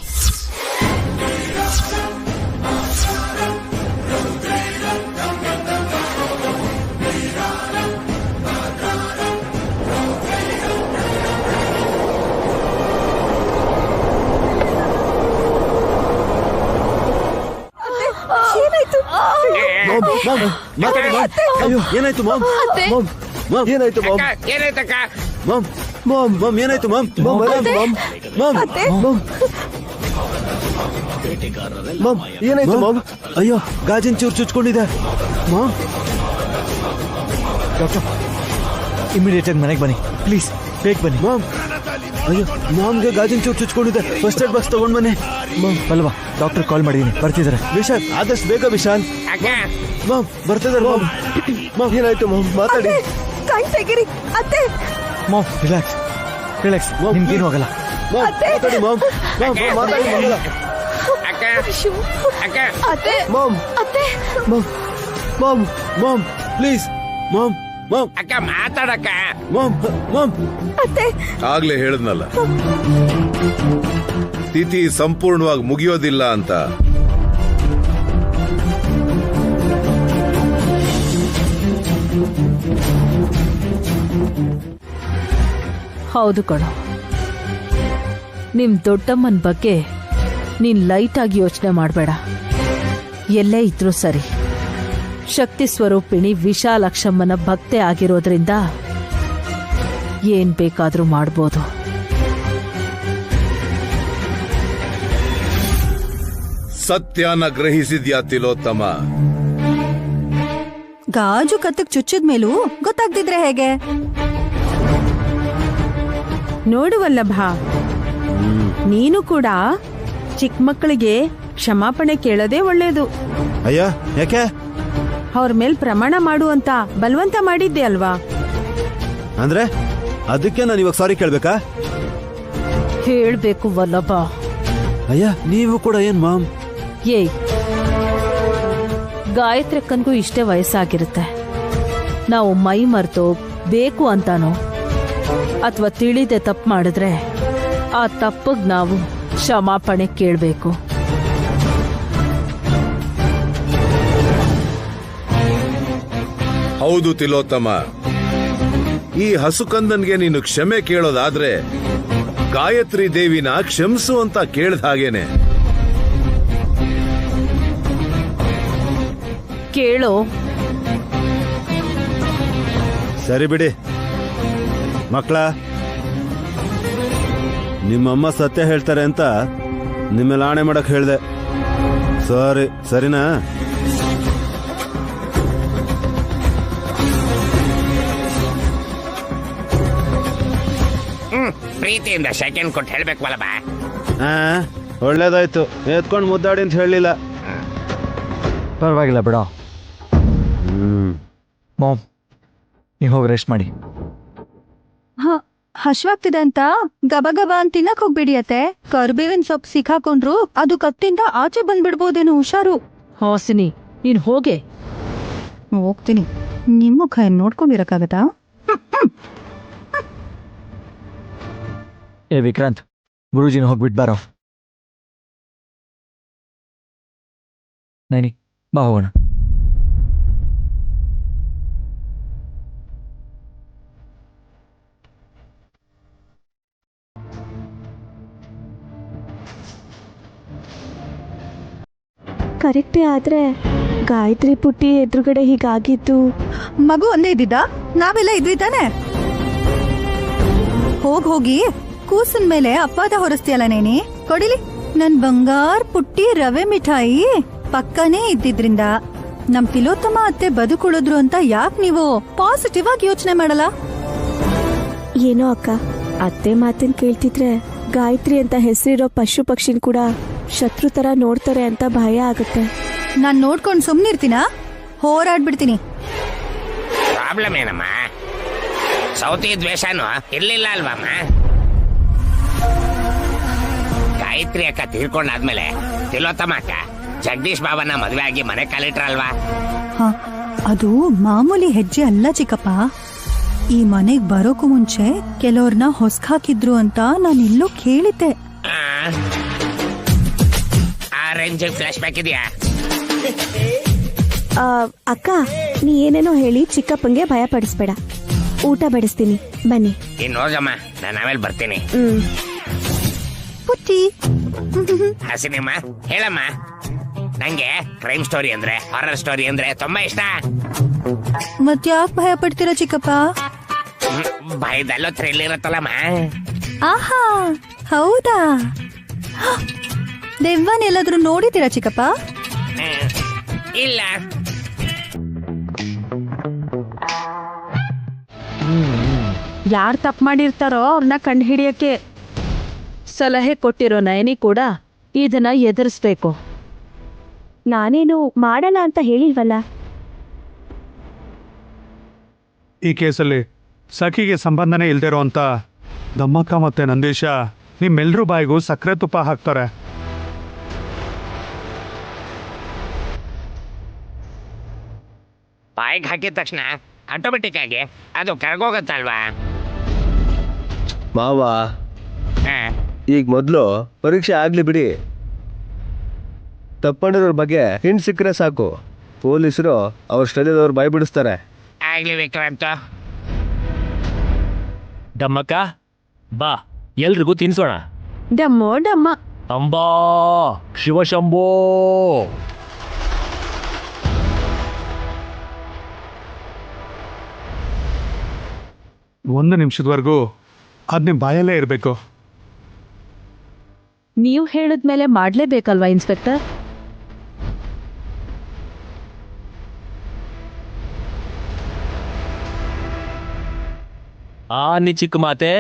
ಏನಾಯ್ತು? ಅಯ್ಯೋ ಏನಾಯ್ತು ಮಾಮ್? ಮಾಮ್ ಮಾಮ್ ಏನಾಯ್ತು ಮಾಮ್? ಅಕ್ಕ, ಏನಾಯ್ತಕ್ಕ? ಮಾಮ್ ಮಾಮ್ ಮಾಮ್ ಏನಾಯ್ತು ma'am? Ma'am ma'am ma'am ma'am ma'am ಏನಾಯ್ತು ಮಾಮ್? ಅಯ್ಯೋ ಗಾಜಿನ ಚೂರು ಚುಚ್ಕೊಂಡಿದೆ ಮಾಮ್. ಡಾಕ್ಟರ್ ಇಮಿಡಿಯೇಟ್ ಆಗಿ ಮನೆಗೆ ಬನ್ನಿ ಪ್ಲೀಸ್, ಬೇಗ ಬನ್ನಿ. ಮಾಮ್ ಅಯ್ಯೋ ಮಾಮ್ಗೆ ಗಾಜಿನ ಚೂರು ಚುಚ್ಕೊಂಡಿದೆ, ಫಸ್ಟ್ ಏಡ್ ಬಾಕ್ಸ್ ತಗೊಂಡ್ ಬನ್ನಿ. ಮಾಮ್ ಬಲ್ವಾ ಡಾಕ್ಟರ್ ಕಾಲ್ ಮಾಡಿದೀನಿ, ಬರ್ತಿದ್ದಾರೆ. ವಿಶಾಲ್ ಆದಷ್ಟು ಬೇಗ ವಿಶಾಲ್. ಅಕ್ಕ, ಮಾಮ್ ಬರ್ತಿದ್ದಾರೆ ಮಾಮ್. ಮಾಮ್ ಏನಾಯ್ತು ಮಾಮ್? ಮಾತಾಡಿ. ಕಣ್ ತೆಗಿರಿ ಅತ್ತೆ. ಮಾಮ್ ರಿಲ್ಯಾಕ್ಸ್ ರಿಲ್ಯಾಕ್ಸ್, ನಿಮ್ಗೇನು ಆಗಲ್ಲ. ಮಾಮ್ ಮಾತಾಡಿ ಮಾಮ್. ಮಾಮ್ ಮಾಮ್, ಮಾತಾಡಿ ಮಂಗಲ. ಅಕ್ಕ, ಅಕ್ಕ, ಅತ್ತೆ ಮಾಮ್ ಅತ್ತೆ ma'am ma'am ma'am please ma'am. Ma'am ಅಕ್ಕ ಮಾತಾಡಕ್ಕ. ಮಾಮ್ ಮಾಮ್ ಅತ್ತೆ. ಆಗ್ಲೇ ಹೇಳದ್ನಲ್ಲ, ತಿಥಿ ಸಂಪೂರ್ಣವಾಗಿ ಮುಗಿಯೋದಿಲ್ಲ ಅಂತ. ಹೌದು ಕಣೋ, ನಿಮ್ ದೊಡ್ಡಮ್ಮನ ಬಗ್ಗೆ ನೀನ್ ಲೈಟ್ ಆಗಿ ಯೋಚನೆ ಮಾಡಬೇಡ. ಎಲ್ಲೇ ಇದ್ರೂ ಸರಿ, ಶಕ್ತಿ ಸ್ವರೂಪಿಣಿ ವಿಶಾಲಾಕ್ಷಮ್ಮನ ಭಕ್ತೆ ಆಗಿರೋದ್ರಿಂದ ಏನ್ ಬೇಕಾದ್ರೂ ಮಾಡ್ಬೋದು. ಸತ್ಯನ ಗ್ರಹಿಸಿದ್ಯಾ ತಿಲೋತ್ತಮ? ಗಾಜು ಕತ್ತಕ್ ಚುಚ್ಚಿದ ಮೇಲೂ ಗೊತ್ತಾಗ್ತಿದ್ರೆ ಹೇಗೆ? ನೋಡು ವಲ್ಲಭ, ನೀನು ಕೂಡ ಚಿಕ್ಕ ಮಕ್ಕಳಿಗೆ ಕ್ಷಮಾಪಣೆ ಕೇಳೋದೇ ಒಳ್ಳೇದು. ಅಯ್ಯ ಯಾಕೆ? ಅವ್ರ ಮೇಲ್ ಪ್ರಮಾಣ ಮಾಡು ಅಂತ ಬಲವಂತ ಮಾಡಿದ್ದೆ ಅಲ್ವಾ? ಅಂದ್ರೆ ಅದಕ್ಕೆ ನಾನು ಇವಾಗ ಸಾರಿ ಕೇಳ್ಬೇಕಾ? ಹೇಳ್ಬೇಕು ವಲ್ಲಭ. ಅಯ್ಯ ನೀವು ಕೂಡ ಏನ್ ಮಾಮ್? ಏಯ್, ಗಾಯತ್ರಿಕ್ಕನ್ಗೂ ಇಷ್ಟೇ ವಯಸ್ಸಾಗಿರುತ್ತೆ. ನಾವು ಮೈ ಮರೆತು ಬೇಕು ಅಂತಾನೋ ಅಥವಾ ತಿಳಿದೆ ತಪ್ಪು ಮಾಡಿದ್ರೆ ಆ ತಪ್ಪಗ್ ನಾವು ಕ್ಷಮಾಪಣೆ ಕೇಳಬೇಕು. ಹೌದು ತಿಲೋತ್ತಮ, ಈ ಹಸುಕಂದನ್ಗೆ ನೀನು ಕ್ಷಮೆ ಕೇಳೋದಾದ್ರೆ ಗಾಯತ್ರಿ ದೇವಿನ ಕ್ಷಮಿಸು ಅಂತ ಕೇಳ್ದ ಹಾಗೇನೆ. ಕೇಳೋ. ಸರಿ ಬಿಡಿ ಮಕ್ಕಳ, ನಿಮ್ಮಮ್ಮ ಸತ್ಯ ಹೇಳ್ತಾರೆ ಅಂತ ನಿಮ್ಮೆಲ್ಲ ಆಣೆ ಮಾಡಕ್ ಹೇಳ್ದೆ. ಸರಿ ಸರಿನಾ? ಪ್ರೀತಿಯಿಂದ ಸೆಕೆಂಡ್ ಕೊಟ್ಟು ಹೇಳ್ಬೇಕಲ್ಲ ಬಾ. ಒಳ್ಳೇದಾಯ್ತು, ಎತ್ಕೊಂಡು ಮುದ್ದಾಡಿ ಅಂತ ಹೇಳಿಲ್ಲ. ಪರವಾಗಿಲ್ಲ ಬಿಡೋ. ಮಾಮ್ ನೀವು ಹೋಗಿ ರೆಸ್ಟ್ ಮಾಡಿ. ಹಶ್ವಾಗ್ತಿದೆ ಅಂತ ಗಬ ಗಬ ಅಂತ ತಿನ್ನಕ್ ಹೋಗ್ಬಿಡಿ ಅತ್ತೆ. ಕರ್ಬೇವಿನ ಸೊಪ್ಪು ಸಿಕ್ಕಾಕೊಂಡ್ರು ಅದು ಕತ್ತಿಂದ ಆಚೆ ಬಂದ್ಬಿಡ್ಬೋದೇನು, ಹುಷಾರು. ಹಾಸಿನಿ, ನೀನ್ ಹೋಗೆ. ಹೋಗ್ತೀನಿ. ನಿಮ್ಮ ಮುಖ ಏನ್ ನೋಡ್ಕೊಂಡಿರಕ್ಕಾಗತ್ತಾ? ಏ ವಿಕ್ರಾಂತ್, ಗುರೂಜಿನ ಹೋಗ್ಬಿಟ್ಟು ಬಾರೋ. ನೈನಿ ಬಾ ಹೋಗೋಣ. ಕರೆಕ್ಟೇ, ಆದ್ರೆ ಗಾಯತ್ರಿ ಪುಟ್ಟಿ ಎದುರುಗಡೆ ಹೀಗಾಗಿದ್ದು. ಮಗು ಒಂದೇ ಇದ್ದಿದ್ದ, ನಾವೆಲ್ಲ ಇದ್ವಿ ತಾನೆ. ಹೋಗಿ ಕೂಸಿನ ಮೇಲೆ ಅಪ್ಪಾದ ಹೊರಸ್ತಿಯಲ್ಲ ನೇನಿ. ಕೊಡಿಲಿ ನನ್ ಬಂಗಾರ್ ಪುಟ್ಟಿ ರವೆ ಮಿಠಾಯಿ ಪಕ್ಕನೇ ಇದ್ದಿದ್ರಿಂದ ನಮ್ ತಿಲೋತ್ತಮ ಅತ್ತೆ ಬದುಕುಳಿದ್ರು ಅಂತ ಯಾಕೆ ನೀವು ಪಾಸಿಟಿವ್ ಆಗಿ ಯೋಚನೆ ಮಾಡಲ್ಲ? ಏನೋ ಅಕ್ಕ, ಅತ್ತೆ ಮಾತನ್ ಕೇಳ್ತಿದ್ರೆ ಗಾಯತ್ರಿ ಅಂತ ಹೆಸರಿರೋ ಪಶು ಪಕ್ಷಿನ್ ಕೂಡ ಶತ್ರು ತರ ನೋಡ್ತಾರೆ ಅಂತ ಭಯ ಆಗುತ್ತೆ. ನಾನ್ ನೋಡ್ಕೊಂಡ್ ಸುಮ್ನಿರ್ತೀನ? ಹೋರಾಡ್ಬಿಡ್ತೀನಿ. ಪ್ರಾಬ್ಲಮ್ ಏನಮ್ಮ? ಸೌತಿ ದ್ವೇಷನೂ ಇರ್ಲಿಲ್ಲ ಅಲ್ವಮ್ಮ? ಗಾಯತ್ರಿ ಅಕ್ಕ ತೀರ್ಕೊಂಡಾದ್ಮೇಲೆ ತಿಲೋತ್ತಮ ಅಕ್ಕ ಜಗದೀಶ್ ಬಾಬನ ಮದ್ವೆ ಆಗಿ ಮನೆ ಕಾಲಿಟ್ರಲ್ವಾ? ಅದು ಮಾಮೂಲಿ ಹೆಜ್ಜೆ ಅಲ್ಲ ಚಿಕ್ಕಪ್ಪ. ಈ ಮನೆಗ್ ಬರೋಕು ಮುಂಚೆ ಕೆಲವ್ರನ್ನ ಹೊಸ್ಕಾಕಿದ್ರು ಅಂತ ನಾನು ಎಲ್ಲೋ ಕೇಳಿದ್ದೆ. ಆ ರೇಂಜ್ ಫ್ಲಾಶ್ ಬ್ಯಾಕ್ ಇದೆಯಾ? ಅಕ್ಕ ನೀ ಏನೇನೋ ಹೇಳಿ ಚಿಕ್ಕಪ್ಪಂಗೆ ಭಯ ಪಡಿಸ್ಬೇಡ. ಊಟ ಬಡಿಸ್ತೀನಿ ಬನ್ನಿ. ಇನ್ನು ಹೋಗಮ್ಮ, ನಾನು ಆಮೇಲೆ ಬರ್ತೀನಿ. ಪುಟ್ಟಿ ಹಸಿನಿಮ್ಮ ಹೇಳಮ್ಮ. ನಂಗೆ ಕ್ರೈಮ್ ಸ್ಟೋರಿ ಅಂದ್ರೆ, ಹಾರರ್ ಸ್ಟೋರಿ ಅಂದ್ರೆ ತುಂಬಾ ಇಷ್ಟ. ಮತ್ಯಾಕ್ ಭಯ ಪಡ್ತೀರಾ ಚಿಕ್ಕಪ್ಪ? ಭಯದಲ್ಲೂ ಥ್ರಿಲ್ ಇರುತ್ತಲ್ಲಮ್ಮ. ಆಹಾ ಹೌದಾ? ದೆವ್ವನ್ ಎಲ್ಲಾದ್ರೂ ನೋಡಿದ್ದೀರಾ ಚಿಕ್ಕಪ್ಪ? ಇಲ್ಲ. ಯಾರು ತಪ್ಪು ಮಾಡಿರ್ತಾರೋ ಅವ್ರನ್ನ ಕಂಡು ಹಿಡಿಯಕ್ಕೆ ಸಲಹೆ ಕೊಟ್ಟಿರೋ ನಯನಿ ಕೂಡ ಇದನ್ನ ಎದುರಿಸ್ಬೇಕು. ನಾನೇನು ಮಾಡಲ್ಲ ಅಂತ ಹೇಳಿಲ್ವಲ್ಲ. ಈ ಕೇಸಲ್ಲಿ ಸಖಿಗೆ ಸಂಬಂಧನೇ ಇಲ್ದಿರೋ ಅಂತ ದಮ್ಮಕ್ಕ ಮತ್ತೆ ನಂದೀಶ ನಿಮ್ಮೆಲ್ರೂ ಬಾಯಿಗೂ ಸಕ್ಕರೆ ತುಪ್ಪ ಹಾಕ್ತಾರೆ. ಬಾಯಿಗೆ ಹಾಕಿದ ತಕ್ಷಣ ಆಟೋಮೆಟಿಕ್ ಆಗಿ ಅದು ಕರಗೋಗತ್ತಲ್ವಾ? ಮಾವ, ಈಗ ಮೊದಲು ಪರೀಕ್ಷೆ ಆಗ್ಲಿ ಬಿಡಿ. ತಪ್ಪಂಡಿರೋರ ಬಗ್ಗೆ ಹಿಂಟ್ ಸಿಕ್ಕರೆ ಸಾಕು, ಪೊಲೀಸರು ಅವ್ರ ಸ್ಟೈಲದವ್ರು ಬಾಯಿ ಬಿಡಿಸ್ತಾರೆ. ಆಗ್ಲಿ ವಿಕ್ರಾಂತ. ಡಮ್ಮಕ್ಕ ಬಾ, ಎಲ್ರಿಗೂ ತಿನ್ಸೋಣ. ಡಮ್ಮೋ ಡಮ್ಮ. ಅಂಬಾ ಶಿವಶಂಭೋ. ಒಂದು ನಿಮಿಷದವರೆಗೂ ಅದ್ ನಿಮ್ ಬಾಯಲ್ಲೇ ಇರಬೇಕು. ನೀವು ಹೇಳಿದ್ಮೇಲೆ ಮಾಡ್ಲೇಬೇಕಲ್ವಾ ಇನ್ಸ್ಪೆಕ್ಟರ್? ನೀ ಚಿಕ್ಕ ಮಾತೆ.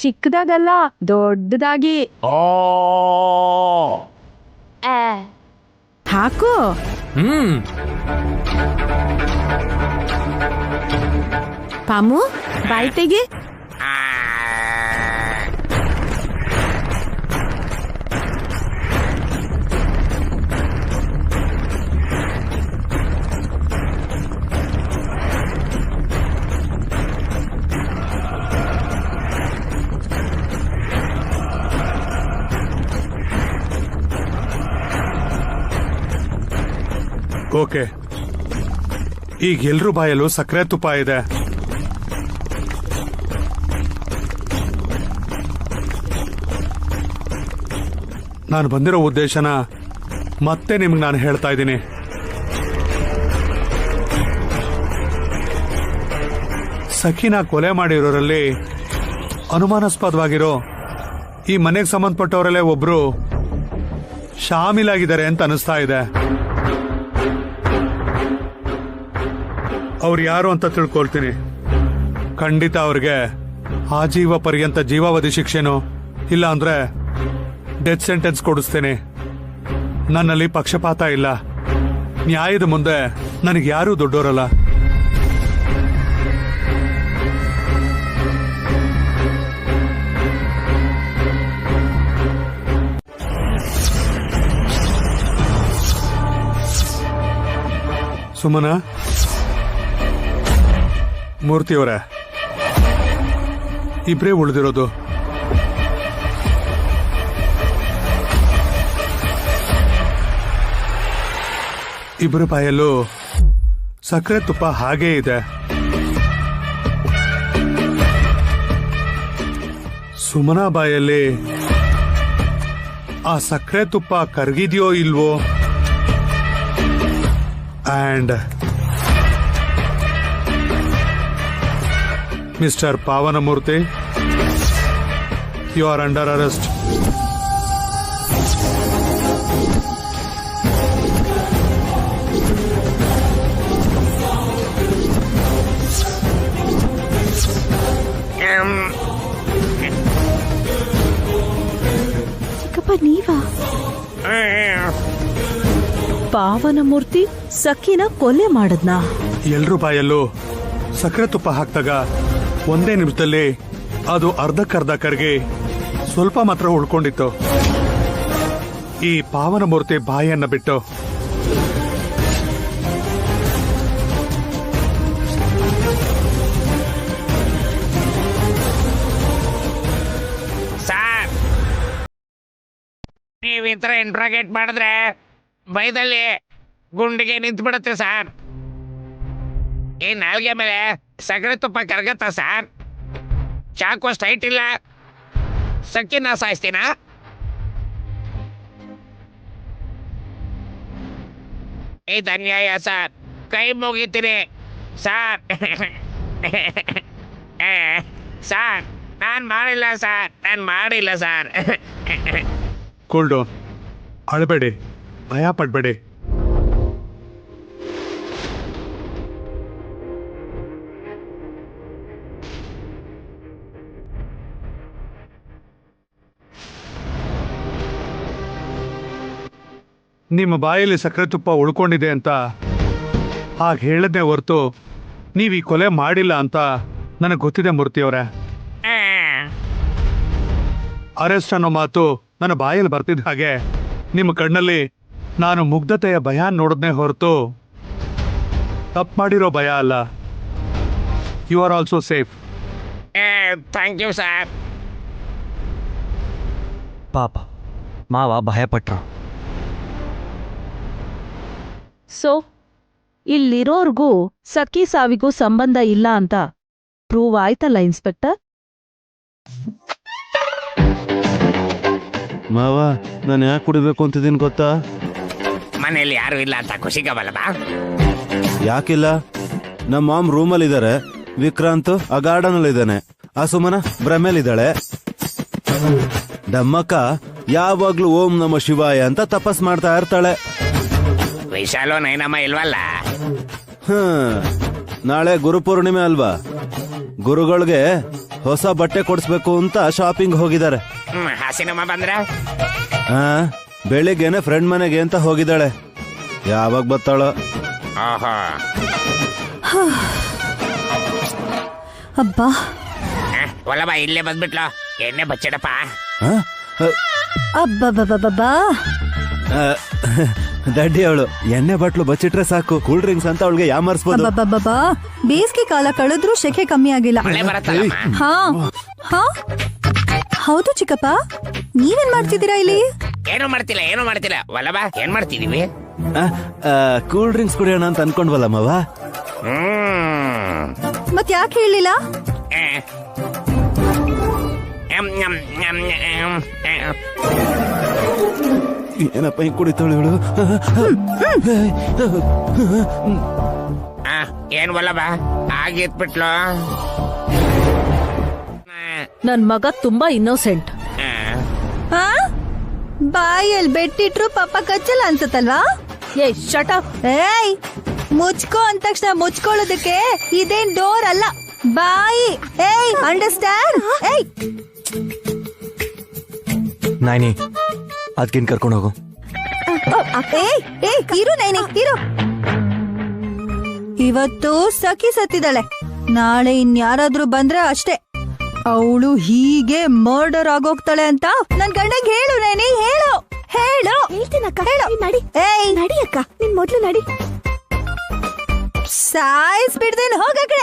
ಚಿಕ್ಕದಾಗಲ್ಲ, ದೊಡ್ಡದಾಗಿ ಹಾಕು. ಪಾಮು ಬಾಯಿ ತೆಗಿ. ಓಕೆ, ಈಗ ಎಲ್ರೂ ಬಾಯಲ್ಲೂ ಸಕ್ಕರೆ ತುಪ್ಪ ಇದೆ. ನಾನು ಬಂದಿರೋ ಉದ್ದೇಶನ ಮತ್ತೆ ನಿಮ್ಗೆ ನಾನು ಹೇಳ್ತಾ ಇದ್ದೀನಿ. ಸಖಿನ ಕೊಲೆ ಮಾಡಿರೋರಲ್ಲಿ ಅನುಮಾನಾಸ್ಪದವಾಗಿರೋ ಈ ಮನೆಗೆ ಸಂಬಂಧಪಟ್ಟವರಲ್ಲೇ ಒಬ್ರು ಶಾಮೀಲಾಗಿದ್ದಾರೆ ಅಂತ ಅನಿಸ್ತಾ ಇದೆ. ಅವ್ರು ಯಾರು ಅಂತ ತಿಳ್ಕೊಳ್ತೀನಿ. ಖಂಡಿತ ಅವ್ರಿಗೆ ಆಜೀವ ಪರ್ಯಂತ ಜೀವಾವಧಿ ಶಿಕ್ಷೆನೋ ಇಲ್ಲ ಅಂದ್ರೆ ಡೆತ್ ಸೆಂಟೆನ್ಸ್ ಕೊಡಿಸ್ತೇನೆ. ನನ್ನಲ್ಲಿ ಪಕ್ಷಪಾತ ಇಲ್ಲ. ನ್ಯಾಯದ ಮುಂದೆ ನನಗೆ ಯಾರೂ ದೊಡ್ಡೋರಲ್ಲ. ಸುಮನ, ಮೂರ್ತಿಯವರೇ, ಇಬ್ರೇ ಉಳಿದಿರೋದು. ಇಬ್ಬರ ಬಾಯಲ್ಲೂ ಸಕ್ಕರೆ ತುಪ್ಪ ಹಾಗೇ ಇದೆ. ಸುಮನ ಬಾಯಲ್ಲಿ ಆ ಸಕ್ಕರೆ ತುಪ್ಪ ಕರಗಿದೆಯೋ ಇಲ್ವೋ, and mister Pavanamurthy, you are under arrest. ಚಿಕ್ಕಪ್ಪ ನೀವಾ? ಪಾವನಮೂರ್ತಿ ಸಖಿನ ಕೊಲೆ ಮಾಡದ್ನಾ? ಎಲ್ರೂ ಬಾಯಲ್ಲೂ ಸಕ್ಕರೆ ತುಪ್ಪ ಹಾಕ್ದಾಗ ಒಂದೇ ನಿಮಿಷದಲ್ಲಿ ಅದು ಅರ್ಧಕ್ಕರ್ಧ ಕರಗಿ ಸ್ವಲ್ಪ ಮಾತ್ರ ಉಳ್ಕೊಂಡಿತ್ತು. ಈ ಪಾವನಮೂರ್ತಿ ಬಾಯಿಯನ್ನ ಬಿಟ್ಟು ನೀವು ಈ ಥರ ಇಂಟ್ರಾಗೇಟ್ ಮಾಡಿದ್ರೆ ಬೈದಲ್ಲಿ ಗುಂಡಿಗೆ ನಿಂತ್ಬಿಡುತ್ತೆ ಸರ್. ಈ ನಾಲ್ಗೆ ಮೇಲೆ ಸಗಣಿ ತುಪ್ಪ ಕರಗತ್ತಾ ಸರ್? ಚಾಕು ಸ್ಟ್ರೈಟ್ ಇಲ್ಲ, ಸಕ್ಕಿನ ಸಾಯಿಸ್ತೀನ? ಇದು ಅನ್ಯಾಯ ಸರ್, ಕೈ ಮುಗಿತೀನಿ ಸರ್. ಸರ್ ನಾನು ಮಾಡಿಲ್ಲ ಸರ್, ನಾನು ಮಾಡಿಲ್ಲ ಸರ್. ಕೂಲ್ ಡೌನ್, ಅಳಬೇಡಿ, ಭಯ ಪಡಬೇಡಿ. ನಿಮ್ಮ ಬಾಯಲ್ಲಿ ಸಕ್ಕರೆ ತುಪ್ಪ ಉಳ್ಕೊಂಡಿದೆ ಅಂತ ಹಾಗೆ ಹೇಳದ್ನೇ ಹೊರತು ನೀವು ಈ ಕೊಲೆ ಮಾಡಿಲ್ಲ ಅಂತ ನನಗೆ ಗೊತ್ತಿದೆ ಮೂರ್ತಿಯವರೇ. ಅರೆಸ್ಟ್ ಅನ್ನೋ ಮಾತು ನನ್ನ ಬಾಯಲ್ಲಿ ಬರ್ತಿದ್ದ ಹಾಗೆ ನಿಮ್ಮ ಕಣ್ಣಲ್ಲಿ ನಾನು ಮುಗ್ಧತೆಯ ಭಯ ನೋಡಿದ್ನೇ ಹೊರತು ತಪ್ಪು ಮಾಡಿರೋ ಭಯ ಅಲ್ಲ. You are also safe. Thank you sir. ಪಾಪ ಮಾವ ಭಯಪಟ್ರು. ಸೊ ಇಲ್ಲಿರೋರ್ಗೂ ಸಖಿ ಸಾವಿಗೂ ಸಂಬಂಧ ಇಲ್ಲ ಅಂತ ಪ್ರೂವ್ ಆಯ್ತಲ್ಲ ಇನ್ಸ್ಪೆಕ್ಟರ್? ಮಾವ, ನಾನು ಯಾಕೆ ಕುಡಿಬೇಕು ಅಂತಿದ್ದೀನಿ ಗೊತ್ತಾ? ಮನೆಯಲ್ಲಿ ಯಾರು ಇಲ್ಲ ಅಂತ ಖುಷಿಗವಲ್ಲವಾ? ಯಾಕಿಲ್ಲ, ನಮ್ಮ ಮಾಮ್ ರೂಮಲ್ಲಿ ಇದ್ದಾರೆ, ವಿಕ್ರಾಂತ್ ಆ ಗಾರ್ಡನ್ ಅಲ್ಲಿ ಇದ್ದಾನೆ, ಆ ಸುಮನ ಭ್ರಮೇಲಿದ್ದಾಳೆ, ದಮ್ಮಕ್ಕ ಯಾವಾಗ್ಲೂ ಓಂ ನಮ ಶಿವಾಯ ಅಂತ ತಪಸ್ ಮಾಡ್ತಾ ಇರ್ತಾಳೆ. ವಿಶಾಲು ನೈನಮ್ಮ ಇಲ್ವಲ್ಲ? ನಾಳೆ ಗುರುಪೂರ್ಣಿಮೆ ಅಲ್ವಾ, ಗುರುಗಳಿಗೆ ಹೊಸ ಬಟ್ಟೆ ಕೊಡಿಸ್ಬೇಕು ಅಂತ ಶಾಪಿಂಗ್ ಹೋಗಿದ್ದಾರೆ. ಹಾಸಿನಮ್ಮ ಬಂದ್ರ? ಬೆಳಿಗ್ಗೆನೆ ಫ್ರೆಂಡ್ ಮನೆಗೆ ಅಂತ ಹೋಗಿದ್ದಾಳೆ, ಯಾವಾಗ ಬರ್ತಾಳೋ? ಅಬ್ಬಾ, ಒಲಬ ಇಲ್ಲೇ ಬಂದ್ಬಿಟ್ಲು, ಎಣ್ಣೆ ಬಚ್ಚಿಡಪ್ಪ. ಅಬ್ಬಬ್ಬಬ್ಬಬ್ಬಾ, ದಡ್ಡಿ ಅವಳು ಎಣ್ಣೆ ಬಟ್ಲು ಬಚ್ಚಿಟ್ರೆ ಸಾಕು, ಕೂಲ್ ಡ್ರಿಂಕ್ಸ್ ಅಂತ ಅವಳಿಗೆ ಯಾಮರ್ಸ್ಬೋದು. ಅಬ್ಬಬ್ಬಬ್ಬಾ, ಬೇಸಿಗೆ ಕಾಲ ಕಳೆದ್ರೂ ಶೆಕೆ ಕಮ್ಮಿ ಆಗಿಲ್ಲ. ಮಳೆ ಬರತ್ತಲ್ಲಮ್ಮ? ಹಾ ಹಾ ಹೌದು ಚಿಕ್ಕಪ್ಪ, ನೀವೇನ್ ಮಾಡ್ತಿದ್ದೀರಾ ಇಲ್ಲಿ? ಏನು ಮಾಡ್ತಿಲ್ಲ ಒಲಬ, ಏನ್ ಮಾಡ್ತಿದೀವಿ? ಕೂಲ್ ಡ್ರಿಂಕ್ಸ್ ಕುಡಿಯೋಣ ಅಂತ ಅನ್ಕೊಂಡ್ವಲ್ಲ ಮಾವ. ಮತ್ ಯಾಕೆ ಹೇಳಿಲ್ಲ? ಏನಪ್ಪ ಹಿಂಗ್ ಕುಡಿತಾಳೆ ಇವಳು? ಏನ್ ಒಲಬ ಆಗಿತ್ಬಿಟ್ಲು? ನನ್ ಮಗ ತುಂಬಾ ಇನ್ನೋಸೆಂಟ್. ಬಾಯಲ್ಲಿ ಬೆಟ್ಟಿಟ್ರು ಪಾಪ ಕಚ್ಚಲ್ಲ ಅನ್ಸತ್ತಲ್ವಾ? ಏಯ್ ಶಟ್ ಅಪ್. ಏಯ್, ಮುಚ್ಕೋ ಅಂದ ತಕ್ಷಣ ಮುಚ್ಕೊಳ್ಳೋದಕ್ಕೆ ಇದೇನ್ ಡೋರ್ ಅಲ್ಲ, ಬಾಯಿ. ಏಯ್, ಅಂಡರ್ಸ್ಟ್ಯಾಂಡ್? ಏಯ್ ನಾಯ್ನಿ, ಅದ್ಕಿನ್ ಕರ್ಕೊಂಡು ಹೋಗು. ಏಯ್ ಏಯ್, ಇರು ನೈನಿ, ಇರು. ಇವತ್ತು ಸಖಿ ಸತ್ತಿದ್ದಾಳೆ, ನಾಳೆ ಇನ್ಯಾರಾದ್ರೂ ಬಂದ್ರೆ ಅಷ್ಟೇ, ಅವಳು ಹೀಗೆ ಮರ್ಡರ್ ಆಗೋಗ್ತಾಳೆ ಅಂತ ನನ್ ಗಂಡಂಗ್ ಹೇಳು ನೈನಿ, ಹೇಳು ಹೇಳು. ಹೇಳ್ತೀನಕ್ಕ, ನಡಿ. ಏಯ್ ನಡಿ ಅಕ್ಕ, ನಿನ್ ಮೊದ್ಲು ನಡಿ. ಸಾಯಿಸ್ಬಿಡ್ದೇನು, ಹೋಗಕ್ಕೆ.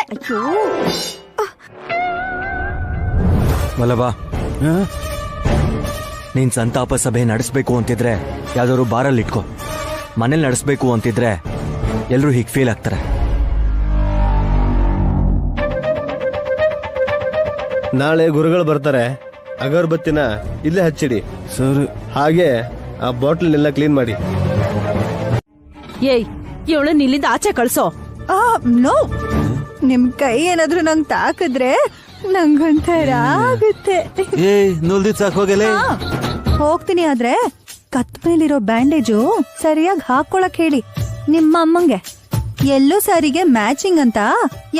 ವಲ್ಲಭ, ನೀನ್ ಸಂತಾಪ ಸಭೆ ನಡೆಸ್ಬೇಕು ಅಂತಿದ್ರೆ ಯಾವ್ದಾದ್ರು ಬಾರಲ್ಲಿ ಇಟ್ಕೋ. ಮನೇಲಿ ನಡೆಸ್ಬೇಕು ಅಂತಿದ್ರೆ ಎಲ್ರೂ ಹೀಗೆ ಫೀಲ್ ಆಗ್ತಾರೆ. ನಾಳೆ ಗುರುಗಳು ಬರ್ತಾರೆ, ಅಗರಬತ್ತಿನ ಇಲ್ಲೇ ಹಚ್ಚಿಡಿ ಸರ್. ಹಾಗೆ ಆ ಬಾಟ್ಲ್ ಎಲ್ಲ ಕ್ಲೀನ್ ಮಾಡಿ. ಏಯ್, ಇವಳನ್ನ ಇಲ್ಲಿಂದ ಆಚೆ ಕಳ್ಸೋ. ನೋ, ನಿಮ್ ಕೈ ಏನಾದ್ರೂ ನಂಗ್ ತಾಕಿದ್ರೆ ನಂಗೊಂಥರ ಆಗುತ್ತೆ. ನುಲ್ದಿದ್ ಸಾಕು, ಹೋಗಲೇ. ಹೋಗ್ತೀನಿ, ಆದ್ರೆ ಕತ್ ಮೇಲಿರೋ ಬ್ಯಾಂಡೇಜು ಸರಿಯಾಗಿ ಹಾಕೊಳಕ್ ಹೇಳಿ ನಿಮ್ಮ ಅಮ್ಮಂಗೆ. ಎಲ್ಲೋ ಸಾರಿಗೆ ಮ್ಯಾಚಿಂಗ್ ಅಂತ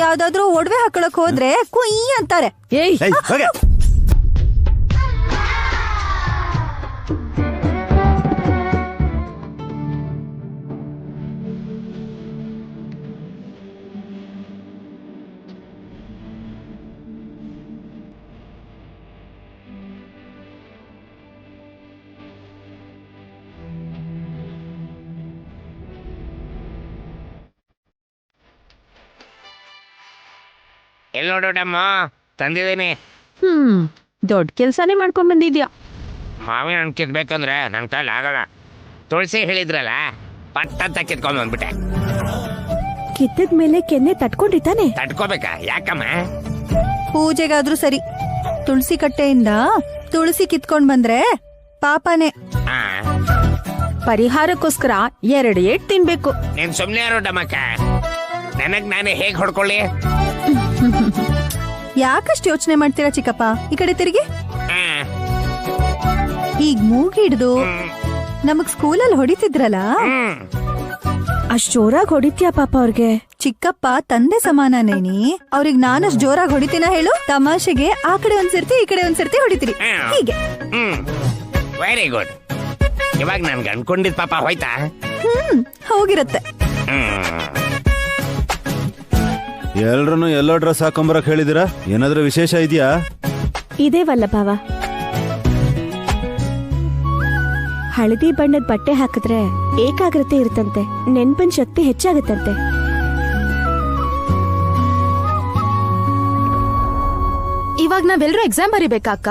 ಯಾವ್ದಾದ್ರೂ ಒಡವೆ ಹಾಕೊಳಕ್ ಹೋದ್ರೆ ಕುಯ್ ಅಂತಾರೆ. ಏಯ್, ಎಲ್ಲಿ ನೋಡೋಣಮ್ಮ, ತಂದಿದ್ದೀನಿ. ದೊಡ್ಡ ಕೆಲ್ಸಾನೇ ಮಾಡ್ಕೊಂಡ್ ಬಂದಿದ್ಯಾ. ಮಾವಿನ ಹಣ್ಣು ಕಿತ್ಬೇಕಂದ್ರೆ ನನ್ನ ಕೈಲಿ ಆಗಲ್ಲ. ತುಳಸಿ ಹೇಳಿದ್ರಲ್ಲ, ಪಟ್ಟಂತ ಕಿತ್ಕೊಂಡ್ ಬಂದ್ಬಿಟ್ಟೆ. ಕಿತ್ತದ ಮೇಲೆ ಕೆನ್ನೆ ತಟ್ಕೊಂಡಿತಾನೆ. ತಡ್ಕೋಬೇಕಾ? ಯಾಕಮ್ಮ? ಪೂಜೆಗಾದ್ರೂ ಸರಿ, ತುಳಸಿ ಕಟ್ಟೆಯಿಂದ ತುಳಸಿ ಕಿತ್ಕೊಂಡ್ ಬಂದ್ರೆ ಪಾಪನೇ. ಆ, ಪರಿಹಾರಕ್ಕೋಸ್ಕರ 2 ಏಟ್ ತಿನ್ಬೇಕು. ನೀನ್ ಸುಮ್ನೆ ಯಾರು ಡಮಕ್ಕ? ನನಗ್ ನಾನೇ ಹೇಗ್ ಹೊಡ್ಕೊಳ್ಳಿ? ಯಾಕಷ್ಟು ಯೋಚನೆ ಮಾಡ್ತೀರಾ ಚಿಕ್ಕಪ್ಪ? ಈ ಕಡೆ ತಿರುಗಿ. ಆ, ಈಗ ಮೂಗ್ ಹಿಡ್ದು ನಮಗ್ ಸ್ಕೂಲಲ್ಲಿ ಹೊಡಿತಿದ್ರಲ್ಲ, ಹ್ಮ್. ಅಷ್ಟ್ ಜೋರಾಗಿ ಹೊಡಿತ್ಯಾ ಪಾಪ ಅವ್ರಿಗೆ? ಚಿಕ್ಕಪ್ಪ ತಂದೆ ಸಮಾನನೇನಿ. ಅವ್ರಿಗೆ ನಾನಷ್ಟ್ ಜೋರಾಗಿ ಹೊಡಿತೀನ ಹೇಳು? ತಮಾಷೆಗೆ ಆ ಕಡೆ ಒಂದ್ಸರ್ತಿ ಈ ಕಡೆ ಒಂದ್ಸರ್ತಿ ಹೊಡಿತೀರಿ, ಹೀಗೆ. Very good. ಇವಾಗ ನನ್ಗೆ ಅನ್ಕೊಂಡಿದ್ ಪಾಪ ಹೋಯ್ತಾ? ಹೋಗಿರತ್ತೆ. ಎಲ್ರನ್ನೂ ಎಲ್ಲೋ ಡ್ರೆಸ್ ಹಾಕೊಂಬರಕ್ ಹೇಳಿದಿರಾ? ಏನಾದ್ರೂ ವಿಶೇಷ ಇದೆಯಾ? ಇದೇ ವಲ್ಲಭಾವ, ಹಳದಿ ಬಣ್ಣದ ಬಟ್ಟೆ ಹಾಕಿದ್ರೆ ಏಕಾಗ್ರತೆ ಇರುತ್ತಂತೆ, ನೆನ್ಪಿನ ಶಕ್ತಿ ಹೆಚ್ಚಾಗುತ್ತಂತೆ. ಇವಾಗ ನಾವೆಲ್ಲರೂ ಎಕ್ಸಾಮ್ ಬರಿಬೇಕಾಕ?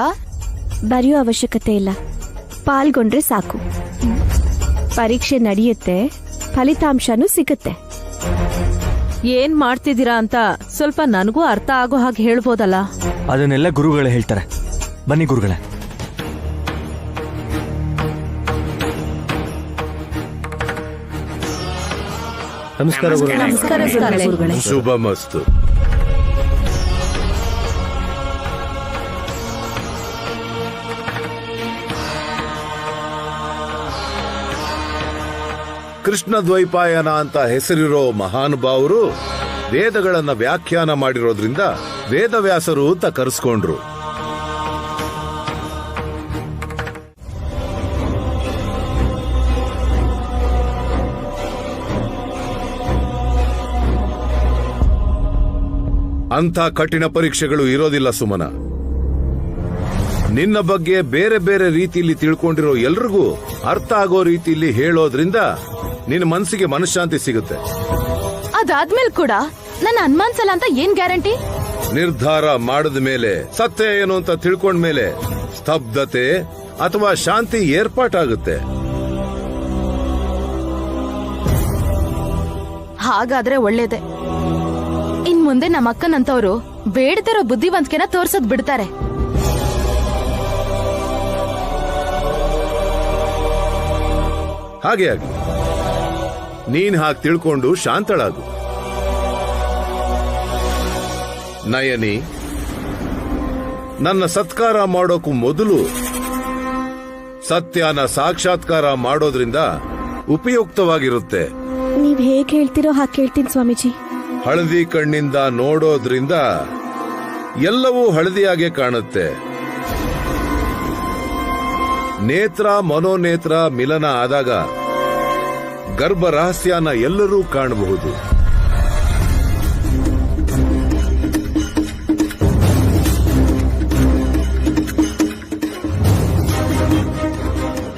ಬರೆಯೋ ಅವಶ್ಯಕತೆ ಇಲ್ಲ, ಪಾಲ್ಗೊಂಡ್ರೆ ಸಾಕು. ಪರೀಕ್ಷೆ ನಡೆಯುತ್ತೆ, ಫಲಿತಾಂಶನೂ ಸಿಗುತ್ತೆ. ಏನ್ ಮಾಡ್ತಿದ್ದೀರಾ ಅಂತ ಸ್ವಲ್ಪ ನನಗೂ ಅರ್ಥ ಆಗೋ ಹಾಗೆ ಹೇಳ್ಬೋದಲ್ಲ? ಅದನ್ನೆಲ್ಲ ಗುರುಗಳೇ ಹೇಳ್ತಾರೆ. ಬನ್ನಿ ಗುರುಗಳೇ. ನಮಸ್ಕಾರ ಗುರು. ನಮಸ್ಕಾರ ಗುರುಗಳೇ. ಶುಭ ಮಸ್ತು. ಕೃಷ್ಣ ದ್ವೈಪಾಯನ ಅಂತ ಹೆಸರಿರೋ ಮಹಾನುಭಾವರು ವೇದಗಳನ್ನ ವ್ಯಾಖ್ಯಾನ ಮಾಡಿರೋದ್ರಿಂದ ವೇದವ್ಯಾಸರು ಅಂತ ಕರೆಸ್ಕೊಂಡ್ರು. ಅಂಥ ಕಠಿಣ ಪರೀಕ್ಷೆಗಳು ಇರೋದಿಲ್ಲ ಸುಮನ. ನಿನ್ನ ಬಗ್ಗೆ ಬೇರೆ ಬೇರೆ ರೀತಿಯಲ್ಲಿ ತಿಳ್ಕೊಂಡಿರೋ ಎಲ್ರಿಗೂ ಅರ್ಥ ಆಗೋ ರೀತಿಯಲ್ಲಿ ಹೇಳೋದ್ರಿಂದ ನಿನ್ನ ಮನಸ್ಸಿಗೆ ಮನಃಶಾಂತಿ ಸಿಗುತ್ತೆ. ಅದಾದ್ಮೇಲೆ ಕೂಡ ನನ್ನ ಅನುಮಾನಿಸಲ್ಲ ಅಂತ ಏನ್ ಗ್ಯಾರಂಟಿ? ನಿರ್ಧಾರ ಮಾಡಿದ ಮೇಲೆ, ಸತ್ಯ ಏನು ಅಂತ ತಿಳ್ಕೊಂಡ್ಮೇಲೆ ಸ್ತಬ್ಧತೆ ಅಥವಾ ಶಾಂತಿ ಏರ್ಪಾಟಾಗುತ್ತೆ. ಹಾಗಾದ್ರೆ ಒಳ್ಳೇದೆ. ಇನ್ ಮುಂದೆ ನಮ್ಮ ಅಕ್ಕನಂತವ್ರು ಬೇಡದಿರೋ ಬುದ್ಧಿವಂತಿಕೆನ ತೋರ್ಸೋದ್ ಬಿಡ್ತಾರೆ. ಹಾಗೆ ಆಗಿ ನೀನ್ ಹಾಗೆ ತಿಳ್ಕೊಂಡು ಶಾಂತಳಾಗು. ನಯನಿ, ನನ್ನ ಸತ್ಕಾರ ಮಾಡೋಕು ಮೊದಲು ಸತ್ಯನ ಸಾಕ್ಷಾತ್ಕಾರ ಮಾಡೋದ್ರಿಂದ ಉಪಯುಕ್ತವಾಗಿರುತ್ತೆ. ನೀವ್ ಹೇಗ್ ಹೇಳ್ತಿರೋ ಹಾಗೆ ಕೇಳ್ತೀನಿ ಸ್ವಾಮೀಜಿ. ಹಳದಿ ಕಣ್ಣಿಂದ ನೋಡೋದ್ರಿಂದ ಎಲ್ಲವೂ ಹಳದಿಯಾಗೆ ಕಾಣುತ್ತೆ. ನೇತ್ರ ಮನೋನೇತ್ರ ಮಿಲನ ಆದಾಗ ಗರ್ಭ ರಹಸ್ಯನ ಎಲ್ಲರೂ ಕಾಣಬಹುದು.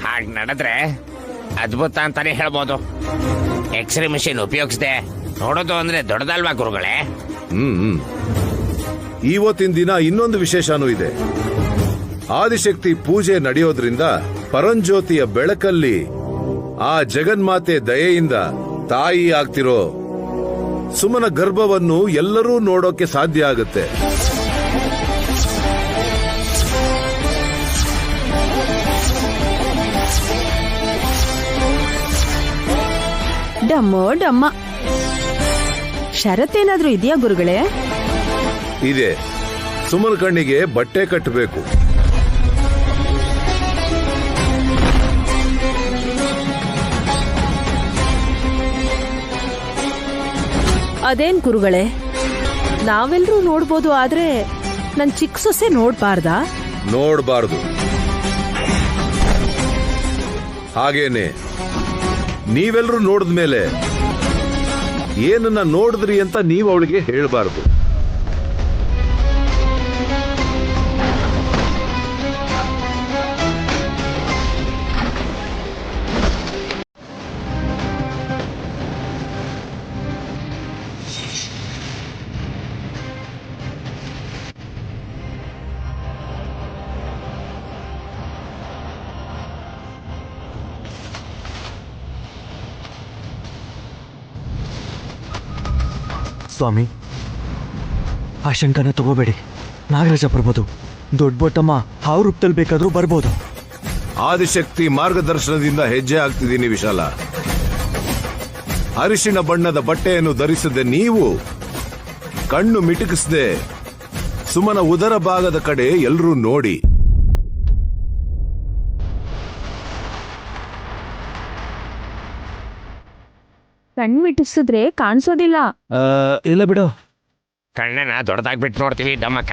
ಹಾಗೆ ನಡೆದ್ರೆ ಅದ್ಭುತ ಅಂತಾನೆ ಹೇಳ್ಬೋದು. ಎಕ್ಸ್ರೇ ಮಿಷಿನ್ ಉಪಯೋಗಿಸದೆ ನೋಡೋದು ಅಂದ್ರೆ ದೊಡ್ಡದಲ್ವಾ ಗುರುಗಳೇ? ಇವತ್ತಿನ ದಿನ ಇನ್ನೊಂದು ವಿಶೇಷನೂ ಇದೆ. ಆದಿಶಕ್ತಿ ಪೂಜೆ ನಡೆಯೋದ್ರಿಂದ ಪರಂಜ್ಯೋತಿಯ ಬೆಳಕಲ್ಲಿ ಆ ಜಗನ್ಮಾತೆ ದಯೆಯಿಂದ ತಾಯಿ ಆಗ್ತಿರೋ ಸುಮನ ಗರ್ಭವನ್ನು ಎಲ್ಲರೂ ನೋಡೋಕೆ ಸಾಧ್ಯ ಆಗುತ್ತೆ. ಡಮ್ಮೋ ಡಮ್ಮ. ಷರತ್ತೇನಾದ್ರೂ ಇದೆಯಾ ಗುರುಗಳೇ? ಇದೆ. ಸುಮನ ಕಣ್ಣಿಗೆ ಬಟ್ಟೆ ಕಟ್ಟಬೇಕು. ಅದೇನ್ ಗುರುಗಳೇ, ನಾವೆಲ್ಲರೂ ನೋಡ್ಬೋದು, ಆದ್ರೆ ನನ್ ಚಿಕ್ಕ ಸೊಸೆ ನೋಡ್ಬಾರ್ದಾ? ನೋಡಬಾರದು. ಹಾಗೇನೆ ನೀವೆಲ್ಲರೂ ನೋಡಿದ್ಮೇಲೆ ಏನನ್ನ ನೋಡಿದ್ರಿ ಅಂತ ನೀವು ಅವಳಿಗೆ ಹೇಳಬಾರದು. ಸ್ವಾಮಿ, ಆ ಶಂಕನ ತಗೋಬೇಡಿ. ನಾಗರಾಜ ಬರ್ಬೋದು, ದೊಡ್ಡ ಬೊಟ್ಟಮ್ಮ ಹಾವು ರೂಪದಲ್ಲಿ ಬೇಕಾದ್ರೂ ಬರ್ಬೋದು. ಆದಿಶಕ್ತಿ ಮಾರ್ಗದರ್ಶನದಿಂದ ಹೆಜ್ಜೆ ಹಾಕ್ತಿದ್ದೀನಿ ವಿಶಾಲ. ಅರಿಶಿಣ ಬಣ್ಣದ ಬಟ್ಟೆಯನ್ನು ಧರಿಸದೆ ನೀವು ಕಣ್ಣು ಮಿಟುಕಿಸದೆ ಸುಮನ ಉದರ ಭಾಗದ ಕಡೆ ಎಲ್ಲರೂ ನೋಡಿ. ಕಣ್ಮಿಟ್ಟಿಸಿದ್ರೆ ಕಾಣಿಸೋದಿಲ್ಲ. ಇಲ್ಲ ಬಿಡು. ಕಣ್ಣನ ದೊಡ್ಡದಾಗ್ಬಿಟ್ಟು ನೋಡ್ತೀವಿ ಡಮ್ಮಕ್ಕ.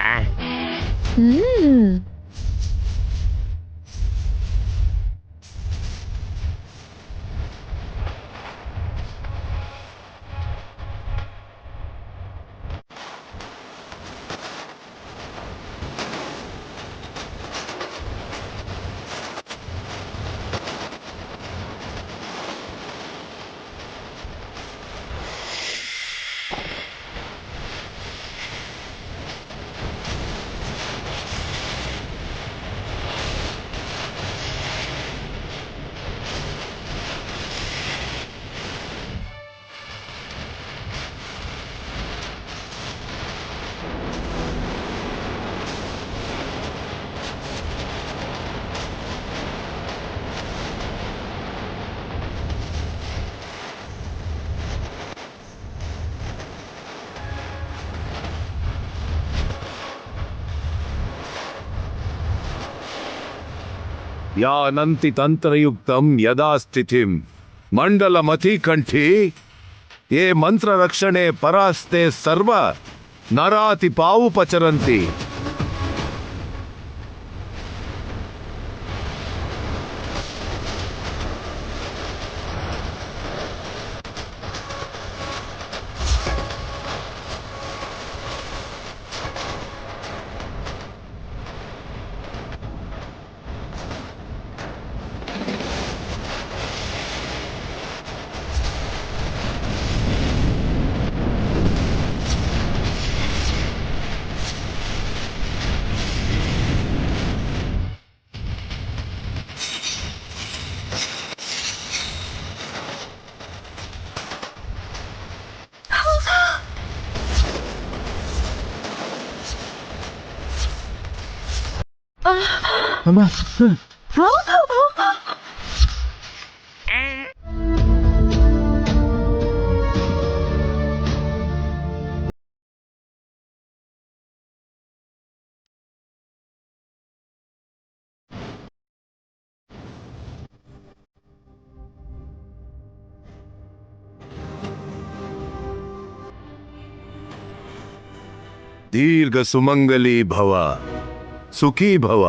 ಯಾನಂತಿ ತಂತ್ರಯುಕ್ತಂ ಯದಾ ಸ್ಥಿತಿಂ ಮಂಡಲಮತಿ ಕಂಠಿ ಯೇ ಮಂತ್ರ ರಕ್ಷಣೆ ಪರಾಸ್ತೆ ಸರ್ವ ನರಾತಿ ಪಾವುಪಚರಂತಿ. ಅಮ್ಮ, ದೀರ್ಘ ಸುಮಂಗಲಿ ಭವ, ಸುಖೀ ಭವ.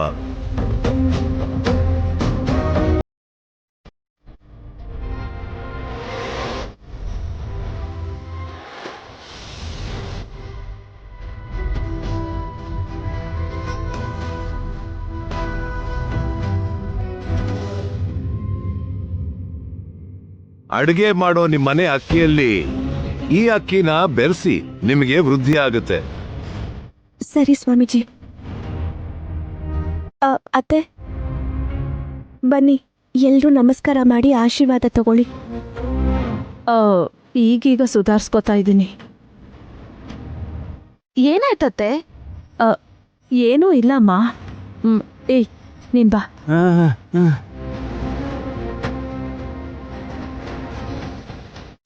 ಅಡುಗೆ ಮಾಡೋ ನಿಮ್ಮನೆ ಅಕ್ಕಿಯಲ್ಲಿ ಈ ಅಕ್ಕಿನ ಬೆರೆಸಿ ನಿಮಗೆ ವೃದ್ಧಿ ಆಗುತ್ತೆ. ಸರಿ ಸ್ವಾಮೀಜಿ. ಅತ್ತೆ, ಬನ್ನಿ, ಎಲ್ರೂ ನಮಸ್ಕಾರ ಮಾಡಿ ಆಶೀರ್ವಾದ ತಗೊಳ್ಳಿ. ಈಗೀಗ ಸುಧಾರಿಸ್ಕೋತಾ ಇದ್ದೀನಿ. ಏನಾಯ್ತತ್ತೆ? ಏನೂ ಇಲ್ಲಮ್ಮ. ಏಯ್, ನೀನ್ ಬಾ.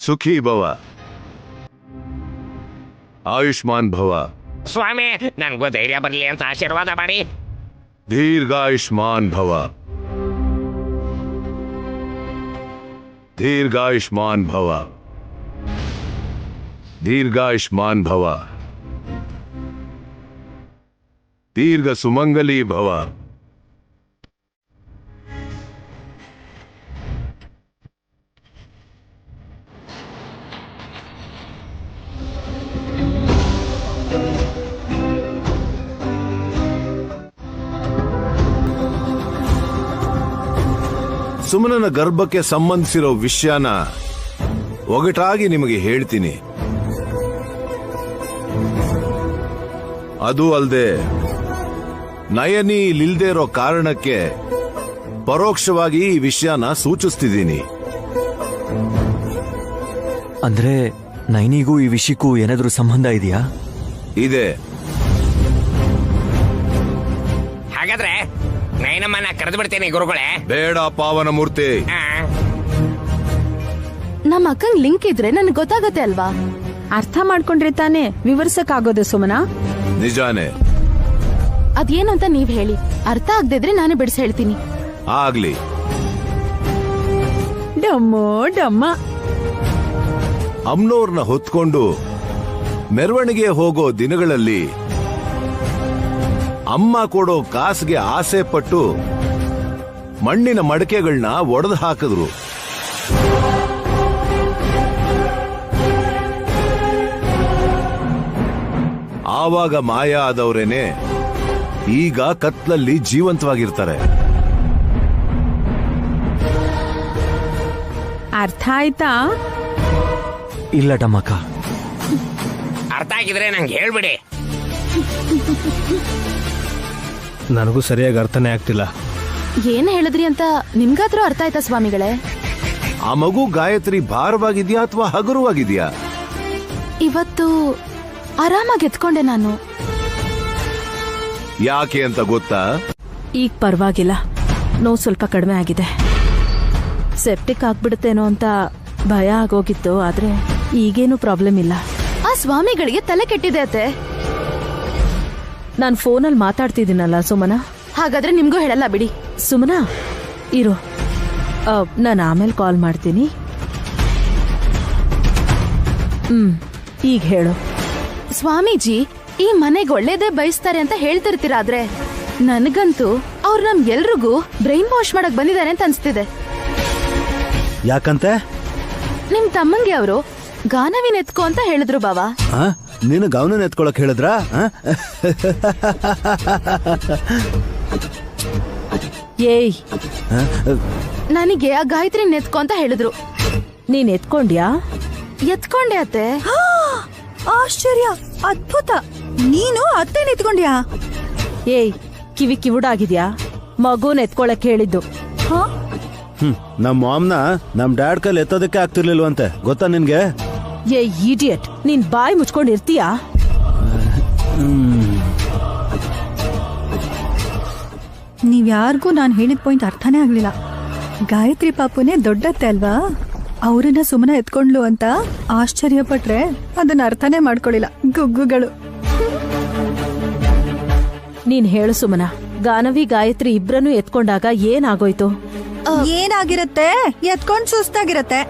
ಸುಖೀ ಭವ, ಆಯುಷ್ಮಾನ್ ಭವ. ಸ್ವಾಮಿ, ನನ್ಗೂ ಧೈರ್ಯ ಬರಲಿ ಅಂತ ಆಶೀರ್ವಾದ ಮಾಡಿ. ದೀರ್ಘಾಯುಷ್ಮಾನ್ ಭವ, ದೀರ್ಘಾಯುಷ್ಮಾನ್ ಭವ, ದೀರ್ಘಾಯುಷ್ಮಾನ್ ಭವ, ದೀರ್ಘ ಸುಮಂಗಲಿ ಭವ. ಸುಮನನ ಗರ್ಭಕ್ಕೆ ಸಂಬಂಧಿಸಿರೋ ವಿಷಯನ ಒಗಟಾಗಿ ನಿಮಗೆ ಹೇಳ್ತೀನಿ. ಅದು ಅಲ್ಲದೆ ನಯನಿ ಇಲ್ಲಿಲ್ದೇ ಇರೋ ಕಾರಣಕ್ಕೆ ಪರೋಕ್ಷವಾಗಿ ಈ ವಿಷಯನ ಸೂಚಿಸ್ತಿದ್ದೀನಿ. ಅಂದ್ರೆ ನೈನಿಗೂ ಈ ವಿಷಯಕ್ಕೂ ಏನಾದ್ರೂ ಸಂಬಂಧ ಇದೆಯಾ? ಇದೆ. ಹಾಗಾದ್ರೆ ನೈನಮ್ಮನ ಕರೆದು ಬಿಡ್ತೇನೆ ಗುರುಗಳೇ. ಬೇಡ ಪಾವನ ಮೂರ್ತಿ. ನಮ್ಮ ಅಕ್ಕಂಗ್ ಲಿಂಕ್ ಇದ್ರೆ ನನ್ಗೆ ಗೊತ್ತಾಗತ್ತೆ ಅಲ್ವಾ? ಅರ್ಥ ಮಾಡ್ಕೊಂಡ್ರೆ ತಾನೇ ವಿವರಿಸಕ್ಕಾಗೋದು ಸುಮನಾ. ನಿಜಾನೇ. ಅದೇನು ಅಂತ ನೀವ್ ಹೇಳಿ, ಅರ್ಥ ಆಗದಿದ್ರೆ ನಾನೇ ಬಿಡಿಸಿ ಹೇಳ್ತೀನಿ. ಆಗ್ಲಿ. ಡಮ್ಮೋ ಡಮ್ಮ. ಅಮ್ನೋರ್ನ ಹೊತ್ಕೊಂಡು ಮೆರವಣಿಗೆ ಹೋಗೋ ದಿನಗಳಲ್ಲಿ ಅಮ್ಮ ಕೊಡೋ ಕಾಸಿಗೆ ಆಸೆ ಪಟ್ಟು ಮಣ್ಣಿನ ಮಡಕೆಗಳನ್ನ ಒಡೆದು ಹಾಕಿದ್ರು. ಆವಾಗ ಮಾಯ ಆದವರೇನೆ ಈಗ ಕತ್ಲಲ್ಲಿ ಜೀವಂತವಾಗಿರ್ತಾರೆ. ಅರ್ಥ ಆಯ್ತಾ? ಇಲ್ಲ ಡಮ್ಮಕ್ಕ. ಅರ್ಥ ಆಗಿದ್ರೆ ನಂಗೆ ಹೇಳ್ಬಿಡಿ. ನನಗೂ ಸರಿಯಾಗಿ ಅರ್ಥನೇ ಆಗ್ತಿಲ್ಲ. ಏನ್ ಹೇಳಿದ್ರಿ ಅಂತ ನಿಮ್ಗಾದ್ರೂ ಅರ್ಥ ಆಯ್ತಾ ಸ್ವಾಮಿಗಳೇ? ಆ ಮಗು ಗಾಯತ್ರಿ ಭಾರವಾಗಿದ್ಯಾ ಅಥವಾ ಹಗುರವಾಗಿದ್ಯಾ? ಇವತ್ತು ಆರಾಮಾಗಿ ಎತ್ಕೊಂಡೆ ನಾನು. ಯಾಕೆ ಅಂತ ಗೊತ್ತಾ? ಈಗ ಪರವಾಗಿಲ್ಲ, ನೋವು ಸ್ವಲ್ಪ ಕಡಿಮೆ ಆಗಿದೆ. ಸೆಪ್ಟಿಕ್ ಆಗ್ಬಿಡುತ್ತೇನೋ ಅಂತ ಭಯ ಆಗೋಗಿತ್ತು, ಆದ್ರೆ ಈಗೇನು ಪ್ರಾಬ್ಲಮ್ ಇಲ್ಲ. ಆ ಸ್ವಾಮಿಗಳಿಗೆ ತಲೆ ಕೆಟ್ಟಿದೆ ಅತ್ತೆ. ನಾನು ಫೋನಲ್ಲಿ ಮಾತಾಡ್ತಿದ್ದೀನಲ್ಲ ಸುಮನಾ. ಹಾಗಾದ್ರೆ ನಿಮ್ಗೂ ಹೇಳಲ್ಲ ಬಿಡಿ. ಸುಮನಾ ಇರು, ನಾನು ಆಮೇಲೆ ಕಾಲ್ ಮಾಡ್ತೀನಿ. ಈಗ ಹೇಳು. ಸ್ವಾಮೀಜಿ ಈ ಮನೆಗೆ ಒಳ್ಳೇದೇ ಬಯಸ್ತಾರೆ ಅಂತ ಹೇಳ್ತಿರ್ತೀರಾದ್ರೆ ನನಗಂತೂ ಅವ್ರು ನಮ್ ಎಲ್ರಿಗೂ ಬ್ರೈನ್ ವಾಶ್ ಮಾಡಕ್ ಬಂದಿದ್ದಾರೆ ಅಂತ ಅನ್ಸ್ತಿದೆ. ಯಾಕಂತೆ? ನಿಮ್ ತಮ್ಮಂಗೆ ಅವರು ಗಾನವಿನ್ ಎತ್ಕೋ ಅಂತ ಹೇಳಿದ್ರು ಬಾವಾ. ನೀನು ಗೌನ ಎತ್ಕೊಳಕ್ ಹೇಳಿದ್ರಾ? ಏಯ್, ನನಗೆ ಆ ಗಾಯತ್ರಿ ಎತ್ಕೋ ಅಂತ ಹೇಳಿದ್ರು. ನೀನ್ ಎತ್ಕೊಂಡ್ಯಾ? ಎತ್ಕೊಂಡೆ ಅತ್ತೆ. ಆಶ್ಚರ್ಯ, ಅದ್ಭುತ. ನೀನು ಅತ್ತೆ ನಿಂತ್ಕೊಂಡ್ಯಾ? ಏಯ್, ಕಿವಿ ಕಿವುಡಾಗಿದ್ಯಾ? ಮಗುನ್ ಎತ್ಕೊಳಕ್ ಹೇಳಿದ್ದು. ನಮ್ಮ ಮಾಮ್ನ ನಮ್ ಡ್ಯಾಡ್ ಕೈಲಿ ಎತ್ತೋದಕ್ಕೆ ಆಗ್ತಿರ್ಲಿಲ್ವಂತೆ, ಗೊತ್ತಾ ನಿನ್ಗೆ? ಏ ಇಡಿಯಟ್, ನೀನ್ ಬಾಯಿ ಮುಚ್ಕೊಂಡಿರ್ತೀಯಾ? ನೀವ್ಯಾರಿಗೂ ನಾನು ಹೇಳಿದ ಪಾಯಿಂಟ್ ಅರ್ಥನೇ ಆಗ್ಲಿಲ್ಲ. ಗಾಯತ್ರಿ ಪಾಪುನೇ ದೊಡ್ಡತ್ತೆ ಅಲ್ವಾ? ಅವರನ್ನ ಸುಮ್ಮನೆ ಎತ್ಕೊಂಡ್ಲು ಅಂತ ಆಶ್ಚರ್ಯ ಪಟ್ರೆ ಅದನ್ನ ಅರ್ಥನೇ ಮಾಡ್ಕೊಳ್ಳಿಲ್ಲ ಗುಗ್ಗುಗಳು. ನೀನ್ ಹೇಳು ಸುಮನಾ, ಗಾನವಿ ಗಾಯತ್ರಿ ಇಬ್ರನ್ನೂ ಎತ್ಕೊಂಡಾಗ ಏನಾಗೋಯ್ತು? ಏನಾಗಿರತ್ತೆ? ಎತ್ಕೊಂಡ್ ಸುಸ್ತಾಗಿರತ್ತೆ.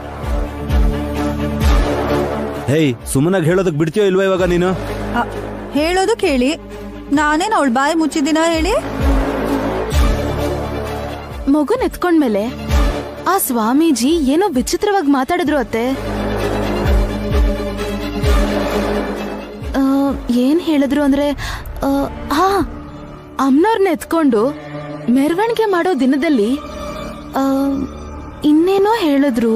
ಹೇಯ್, ಸುಮ್ಮನಾಗಿ ಹೇಳೋದಕ್ ಬಿಡ್ತೀಯೋ ಇಲ್ವಾ ಇವಾಗ ನೀನು? ಹೇಳೋದು ಕೇಳಿ, ನಾನೇನ್ ಅವಳ ಬಾಯಿ ಮುಚ್ಚಿದಿನ ಹೇಳಿ? ಮಗುನ್ ಎತ್ಕೊಂಡ್ಮೇಲೆ ಆ ಸ್ವಾಮೀಜಿ ಏನೋ ವಿಚಿತ್ರವಾಗಿ ಮಾತಾಡಿದ್ರು ಅತ್ತೆ. ಏನ್ ಹೇಳಿದ್ರು ಅಂದ್ರೆ, ಅಮ್ನವ್ರನ್ನ ಎತ್ಕೊಂಡು ಮೆರವಣಿಗೆ ಮಾಡೋ ದಿನದಲ್ಲಿ ಇನ್ನೇನೋ ಹೇಳಿದ್ರು.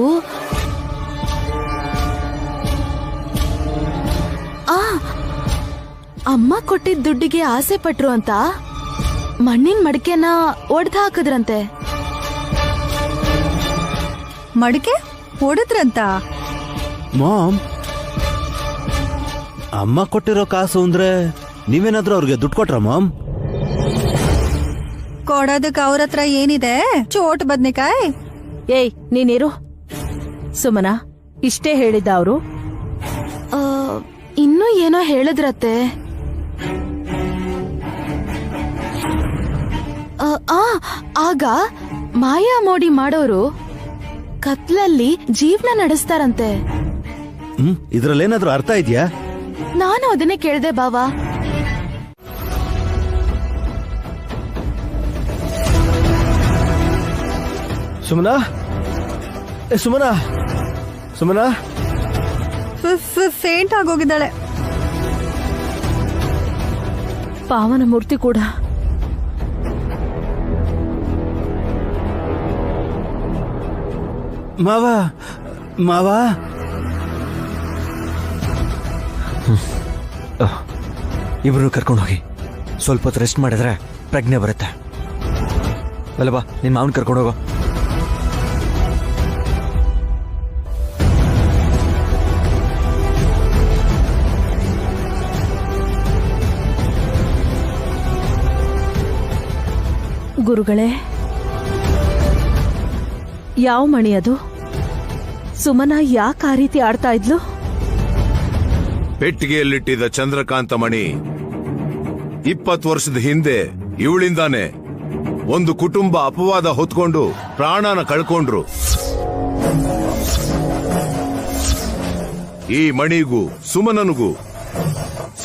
ಅಮ್ಮ ಕೊಟ್ಟಿದ್ದ ದುಡ್ಡಿಗೆ ಆಸೆ ಪಟ್ರು ಅಂತ ಮಣ್ಣಿನ ಮಡಿಕೆನ ಒಡ್ದು ಹಾಕಿದ್ರಂತೆ. ಮಡಿಕೆ ಹೊಡೆದ್ರಂತ? ಮಾಮ್, ಅಮ್ಮ ಕೊಟ್ಟಿರೋ ಕಾಸು ಅಂದ್ರೆ ನೀವೇನಾದ್ರೂ ಅವ್ರಿಗೆ ದುಡ್ಡು ಕೊಟ್ರ ಮಾಮ್? ಕೊಡೋದಕ್ಕೆ ಅವ್ರ ಹತ್ರ ಏನಿದೆ? ಚೋಟ್ ಬದ್ನೆಕಾಯ್. ಏಯ್ ನೀನಿರು. ಸುಮನಾ, ಇಷ್ಟೇ ಹೇಳಿದ್ದ ಅವರು? ಇನ್ನೂ ಏನೋ ಹೇಳಿದ್ರತ್ತೆ. ಆಗ ಮಾಯಾ ಮೋಡಿ ಮಾಡೋರು ಕತ್ಲಲ್ಲಿ ಜೀವನ ನಡೆಸ್ತಾರಂತೆ. ಇದ್ರಲ್ಲೇನಾದ್ರೂ ಅರ್ಥ ಇದೆಯಾ? ನಾನು ಅದನ್ನೇ ಕೇಳ್ದೆ ಬಾವಾ. ಸುಮನಾ, ಸುಮನಾ, ಸುಮನಾ ಫೇಂಟ್ ಆಗೋಗಿದ್ದಾಳೆ. ಪಾವನ ಮೂರ್ತಿ ಕೂಡ. ಮಾವ, ಮಾವ, ಇಬ್ರು ಕರ್ಕೊಂಡು ಹೋಗಿ. ಸ್ವಲ್ಪ ಹೊತ್ತು ರೆಸ್ಟ್ ಮಾಡಿದ್ರೆ ಪ್ರಜ್ಞೆ ಬರುತ್ತೆ. ಅಲ್ಲ ಬಾ, ನಿನ್ ಮಾವನ್ ಕರ್ಕೊಂಡು ಹೋಗೋ. ಗುರುಗಳೇ, ಯಾವ ಮಣಿ ಅದು? ಸುಮನ ಯಾಕೆ ಆ ರೀತಿ ಆಡ್ತಾ ಇದ್ಲು? ಪೆಟ್ಟಿಗೆಯಲ್ಲಿಟ್ಟಿದ್ದ ಚಂದ್ರಕಾಂತ ಮಣಿ 20 ವರ್ಷದ ಹಿಂದೆ ಇವಳಿಂದಾನೆ ಒಂದು ಕುಟುಂಬ ಅಪವಾದ ಹೊತ್ಕೊಂಡು ಪ್ರಾಣನ ಕಳ್ಕೊಂಡ್ರು. ಈ ಮಣಿಗೂ ಸುಮನನಿಗೂ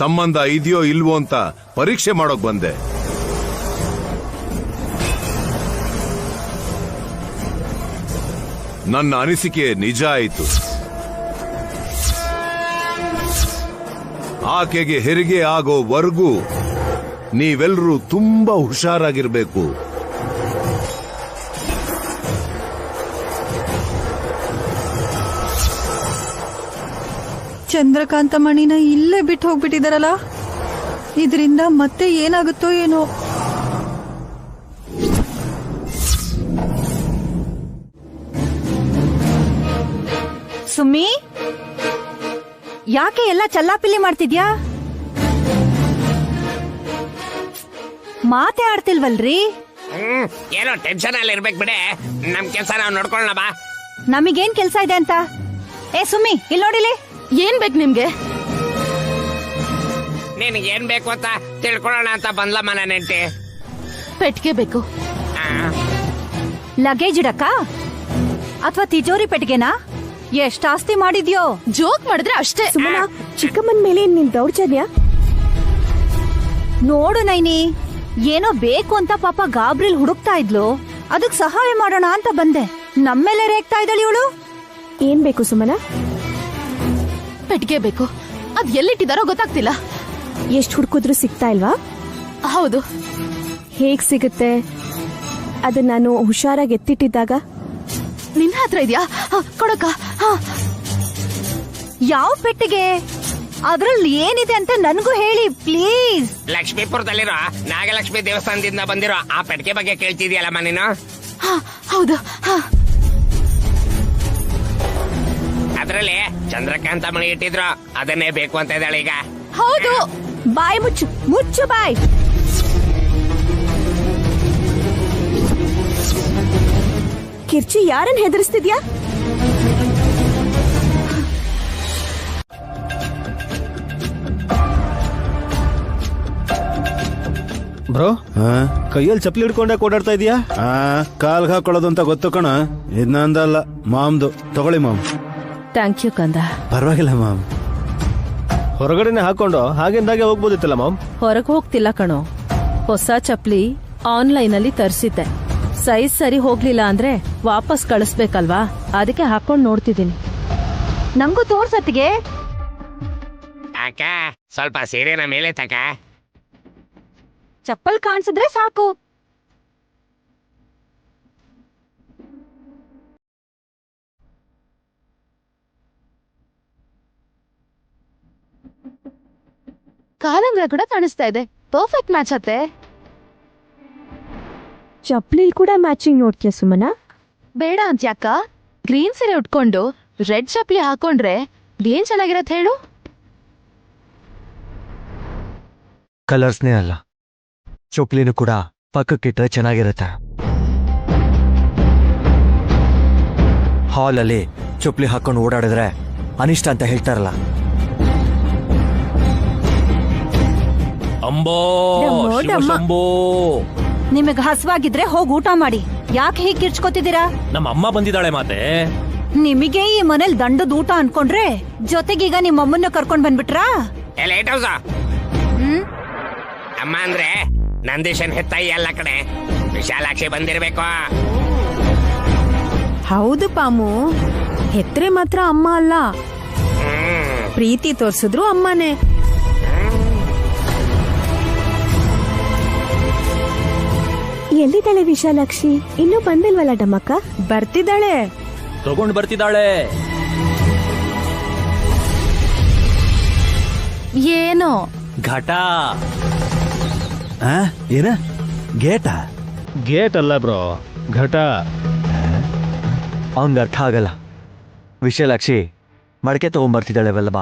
ಸಂಬಂಧ ಇದೆಯೋ ಇಲ್ವೋ ಅಂತ ಪರೀಕ್ಷೆ ಮಾಡೋಕ್ ಬಂದೆ. ನನ್ನ ಅನಿಸಿಕೆ ನಿಜ ಆಯಿತು. ಆಕೆಗೆ ಹೆರಿಗೆ ಆಗೋವರೆಗೂ ನೀವೆಲ್ಲರೂ ತುಂಬಾ ಹುಷಾರಾಗಿರ್ಬೇಕು. ಚಂದ್ರಕಾಂತ ಮಣಿನ ಇಲ್ಲೇ ಬಿಟ್ಟು ಹೋಗ್ಬಿಟ್ಟಿದಾರಲ್ಲ, ಇದರಿಂದ ಮತ್ತೆ ಏನಾಗುತ್ತೋ ಏನೋ. ಸುಮ್ಮಿ, ಯಾಕೆ ಎಲ್ಲ ಚಲ್ಲಾಪಿಲ್ಲಿ ಮಾಡ್ತಿದ್ಯಾ? ಮಾತೇ ಆಡ್ತಿಲ್ವಲ್ರಿ? ಏನೋ ಟೆನ್ಷನ್ ಅಲ್ಲಿ ಇರ್ಬೇಕು ಬಿಡೆ. ನಮ್ ಕೆಲ್ಸ ನಾವು ನೋಡ್ಕೊಳ್ಳೋಣ ಬಾ. ನಮಗೇನ್ ಕೆಲ್ಸ ಇದೆ ಅಂತ? ಏ ಸುಮ್ಮಿ, ಇಲ್ಲಿ ನೋಡಿಲಿ. ಏನ್ ಬೇಕು ನಿಮ್ಗೆ? ನಿನಗೆ ಏನ್ ಬೇಕು ಅಂತ ತಿಳ್ಕೊಳ್ಳೋಣ ಅಂತ ಬಂದ್ಲಮ್ಮ ನನ್ನ ಹೆಂಡತಿ. ಪೆಟ್ಟಿಗೆ ಬೇಕು. ಲಗೇಜ್ ಇಡಕ್ಕ ಅಥವಾ ತಿಜೋರಿ ಪೆಟ್ಟಿಗೆನಾ? ಎಷ್ಟ್ ಆಸ್ತಿ ಮಾಡಿದ್ಯೋ? ಜೋಕ್ ಮಾಡಿದ್ರೆ ಅಷ್ಟೇ. ಸುಮನ, ಚಿಕ್ಕಮ್ಮನ ಮೇಲೆ ನಿನ್ ದೌರ್ಜನ್ಯ? ನೋಡು ನೈನಿ, ಏನೋ ಬೇಕು ಅಂತ ಪಾಪ ಗಾಬ್ರಿಲ್ ಹುಡುಕ್ತಾ ಇದ್ಲು, ಅದಕ್ ಸಹಾಯ ಮಾಡೋಣ ಅಂತ ಬಂದೆ. ನಮ್ಮೇಲೆ ರೇಗ್ತಾ ಇದ್ದಾಳೆ ಇವಳು. ಏನ್ ಬೇಕು ಸುಮನ? ಪೆಟ್ಟಿಗೆ ಬೇಕು. ಅದ್ ಎಲ್ಲಿಟ್ಟಿದಾರೋ ಗೊತ್ತಾಗ್ತಿಲ್ಲ. ಎಷ್ಟ್ ಹುಡುಕಿದ್ರು ಸಿಗ್ತಾ ಇಲ್ವಾ? ಹೌದು. ಹೇಗ್ ಸಿಗುತ್ತೆ? ಅದನ್ನ ನಾನು ಹುಷಾರಾಗಿ ಎತ್ತಿಟ್ಟಿದ್ದಾಗ. ನಿನ್ನ ಹತ್ರ ಇದೆಯಾ? ಕೊಡಕ. ಯಾವ ಪೆಟ್ಟಿಗೆ? ಅದ್ರಲ್ಲಿ ಏನಿದೆ ಅಂತ ನನ್ಗೂ ಹೇಳಿ ಪ್ಲೀಸ್. ಲಕ್ಷ್ಮೀಪುರದಲ್ಲಿರೋ ನಾಗಲಕ್ಷ್ಮಿ ದೇವಸ್ಥಾನದಿಂದ ಬಂದಿರೋ ಆ ಪೆಟ್ಟಿಗೆ ಬಗ್ಗೆ ಕೇಳ್ತಿದ್ಯಲ್ಲಮ್ಮ ನೀನು? ಹೌದು. ಅದ್ರಲ್ಲಿ ಚಂದ್ರಕಾಂತ ಮಣಿ ಇಟ್ಟಿದ್ರು, ಅದನ್ನೇ ಬೇಕು ಅಂತ ಇದ್ದಾಳೆ ಈಗ. ಹೌದು. ಬಾಯ್ ಮುಚ್ಚು, ಮುಚ್ಚು ಬಾಯ್. ಕಿರ್ಚಿ, ಯಾರನ್ನ ಹೆದರಿಸ್ತಿದ್ಯಾ? ಬ್ರೋ, ಕೈಯಲ್ಲಿ ಚಪ್ಪಲಿ ಹಿಡ್ಕೊಂಡೆ ಓಡಾಡ್ತಾ ಇದೀಯಾ? ಕಾಲ್ಗೆ ಹಾಕೊಳ್ಳೋದು ಅಂತ ಗೊತ್ತು ಕಣ. ಇದನ್ನಂದಲ್ಲ, ಮಾಮ್ದು. ತಗೊಳ್ಳಿ ಮಾಮ್. ಥ್ಯಾಂಕ್ ಯು ಕಂದ. ಪರವಾಗಿಲ್ಲ ಮಾಮ್. ಹೊರಗಡೆನೆ ಹಾಕೊಂಡು ಹಾಗಿಂದಾಗೆ ಹೋಗ್ಬೋದಿತ್ತಲ್ಲ ಮಾಮ್. ಹೊರಗೆ ಹೋಗ್ತಿಲ್ಲ ಕಣೋ. ಹೊಸ ಚಪ್ಲಿ ಆನ್ಲೈನ್ ಅಲ್ಲಿ ತರಿಸಿದ್ದೆ. ಸೈಜ್ ಸರಿ ಹೋಗ್ಲಿಲ್ಲ ಅಂದ್ರೆ ವಾಪಸ್ ಕಳಿಸ್ಬೇಕಲ್ವಾ, ಅದಕ್ಕೆ ಹಾಕೊಂಡ್ ನೋಡ್ತಿದ್ದೀನಿ. ನಂಗೂ ತೋರ್ಸತ್ತಿಗೆ. ಅಕ್ಕ, ಸ್ವಲ್ಪ ಸೀರೆನ ಮೇಲೆ ತಕ. ಚಪ್ಪಲ್ ಕಾಣಿಸಿದ್ರೆ ಸಾಕು. ಕಾಲಂಗ್ರ ಕೂಡ ಕಾಣಿಸ್ತಾ ಇದೆ. ಪರ್ಫೆಕ್ಟ್ ಮ್ಯಾಚ್ ಅತ್ತೆ. ಚಪ್ಲಿಲ್ ಕೂಡ ಮ್ಯಾಚಿಂಗ್ ನೋಡ್ತೀಯ ಸುಮನ? ಬೇಡ ಅಂತ್ಯಾಕ? ಗ್ರೀನ್ ಸೀರೆ ಉಟ್ಕೊಂಡು ರೆಡ್ ಚಪ್ಲಿ ಹಾಕೊಂಡ್ರೆ ಏನ್ ಚೆನ್ನಾಗಿರತ್ತೆ ಹೇಳು? ಕಲರ್ಸ್ನೇ ಅಲ್ಲ, ಚೊಪ್ಲಿನೂ ಕೂಡ ಪಕ್ಕಕ್ಕಿಟ್ರೆ ಚೆನ್ನಾಗಿರುತ್ತೆ. ಹಾಲಲ್ಲಿ ಚೊಪ್ಲಿ ಹಾಕೊಂಡು ಓಡಾಡಿದ್ರೆ ಅನಿಷ್ಟ ಅಂತ ಹೇಳ್ತಾರಲ್ಲ. ಅಂಬೋ ಡಮ್ಮ. ಶಂಭೋ. ನಿಮಗ್ ಹಸ್ವಾಗಿದ್ರೆ ಹೋಗಿ ಊಟ ಮಾಡಿ. ಯಾಕೆ ಹೀಗ್ ಕಿರ್ಚ್ಕೊತಿದ್ದೀರಾ? ನಮ್ಮ ಅಮ್ಮ ಬಂದಿದ್ದಾಳೆ ಮಾತೆ. ನಿಮಗೆ ಈ ಮನೇಲಿ ದಂಡದ ಊಟ ಅನ್ಕೊಂಡ್ರೆ ಜೊತೆಗೀಗ ನಿಮ್ಮ ಅಮ್ಮನ್ನ ಕರ್ಕೊಂಡ್ ಬಂದ್ಬಿಟ್ರಾ? ಲೈಟ್ ಹೌಸ್ ಅಮ್ಮ ಅಂದ್ರೆ ನಂದೀಶನ್ ಹೆತ್ತಾಯಿ ಅಲ್ಲ ಕಣೆ, ವಿಶಾಲಾಕ್ಷಿ ಬಂದಿರ್ಬೇಕು. ಹೌದು ಪಾಮು, ಹೆತ್ರೆ ಮಾತ್ರ ಅಮ್ಮ ಅಲ್ಲ, ಪ್ರೀತಿ ತೋರ್ಸಿದ್ರು ಅಮ್ಮನೇ. ಎಲ್ಲಿದ್ದಾಳೆ ವಿಶಾಲಾಕ್ಷಿ? ಇನ್ನೂ ಬಂದಿಲ್ವಲ್ಲ ಡಮ್ಮಕ್ಕ? ಬರ್ತಿದ್ದಾಳೆ. ತಗೊಂಡ್ ಬರ್ತಿದ್ದಾಳೆ. ಏನೋ ಘಟ. ಏನ ಗೇಟ? ಗೇಟ್ ಅಲ್ಲ ಬ್ರೋ, ಘಟ. ಅವನ್ಗೆ ಅರ್ಥ ಆಗಲ್ಲ. ವಿಶಾಲಾಕ್ಷಿ ಮಡಕೆ ತಗೊಂಡ್ಬರ್ತಿದ್ದಾಳೆ ವಲ್ಲಭ.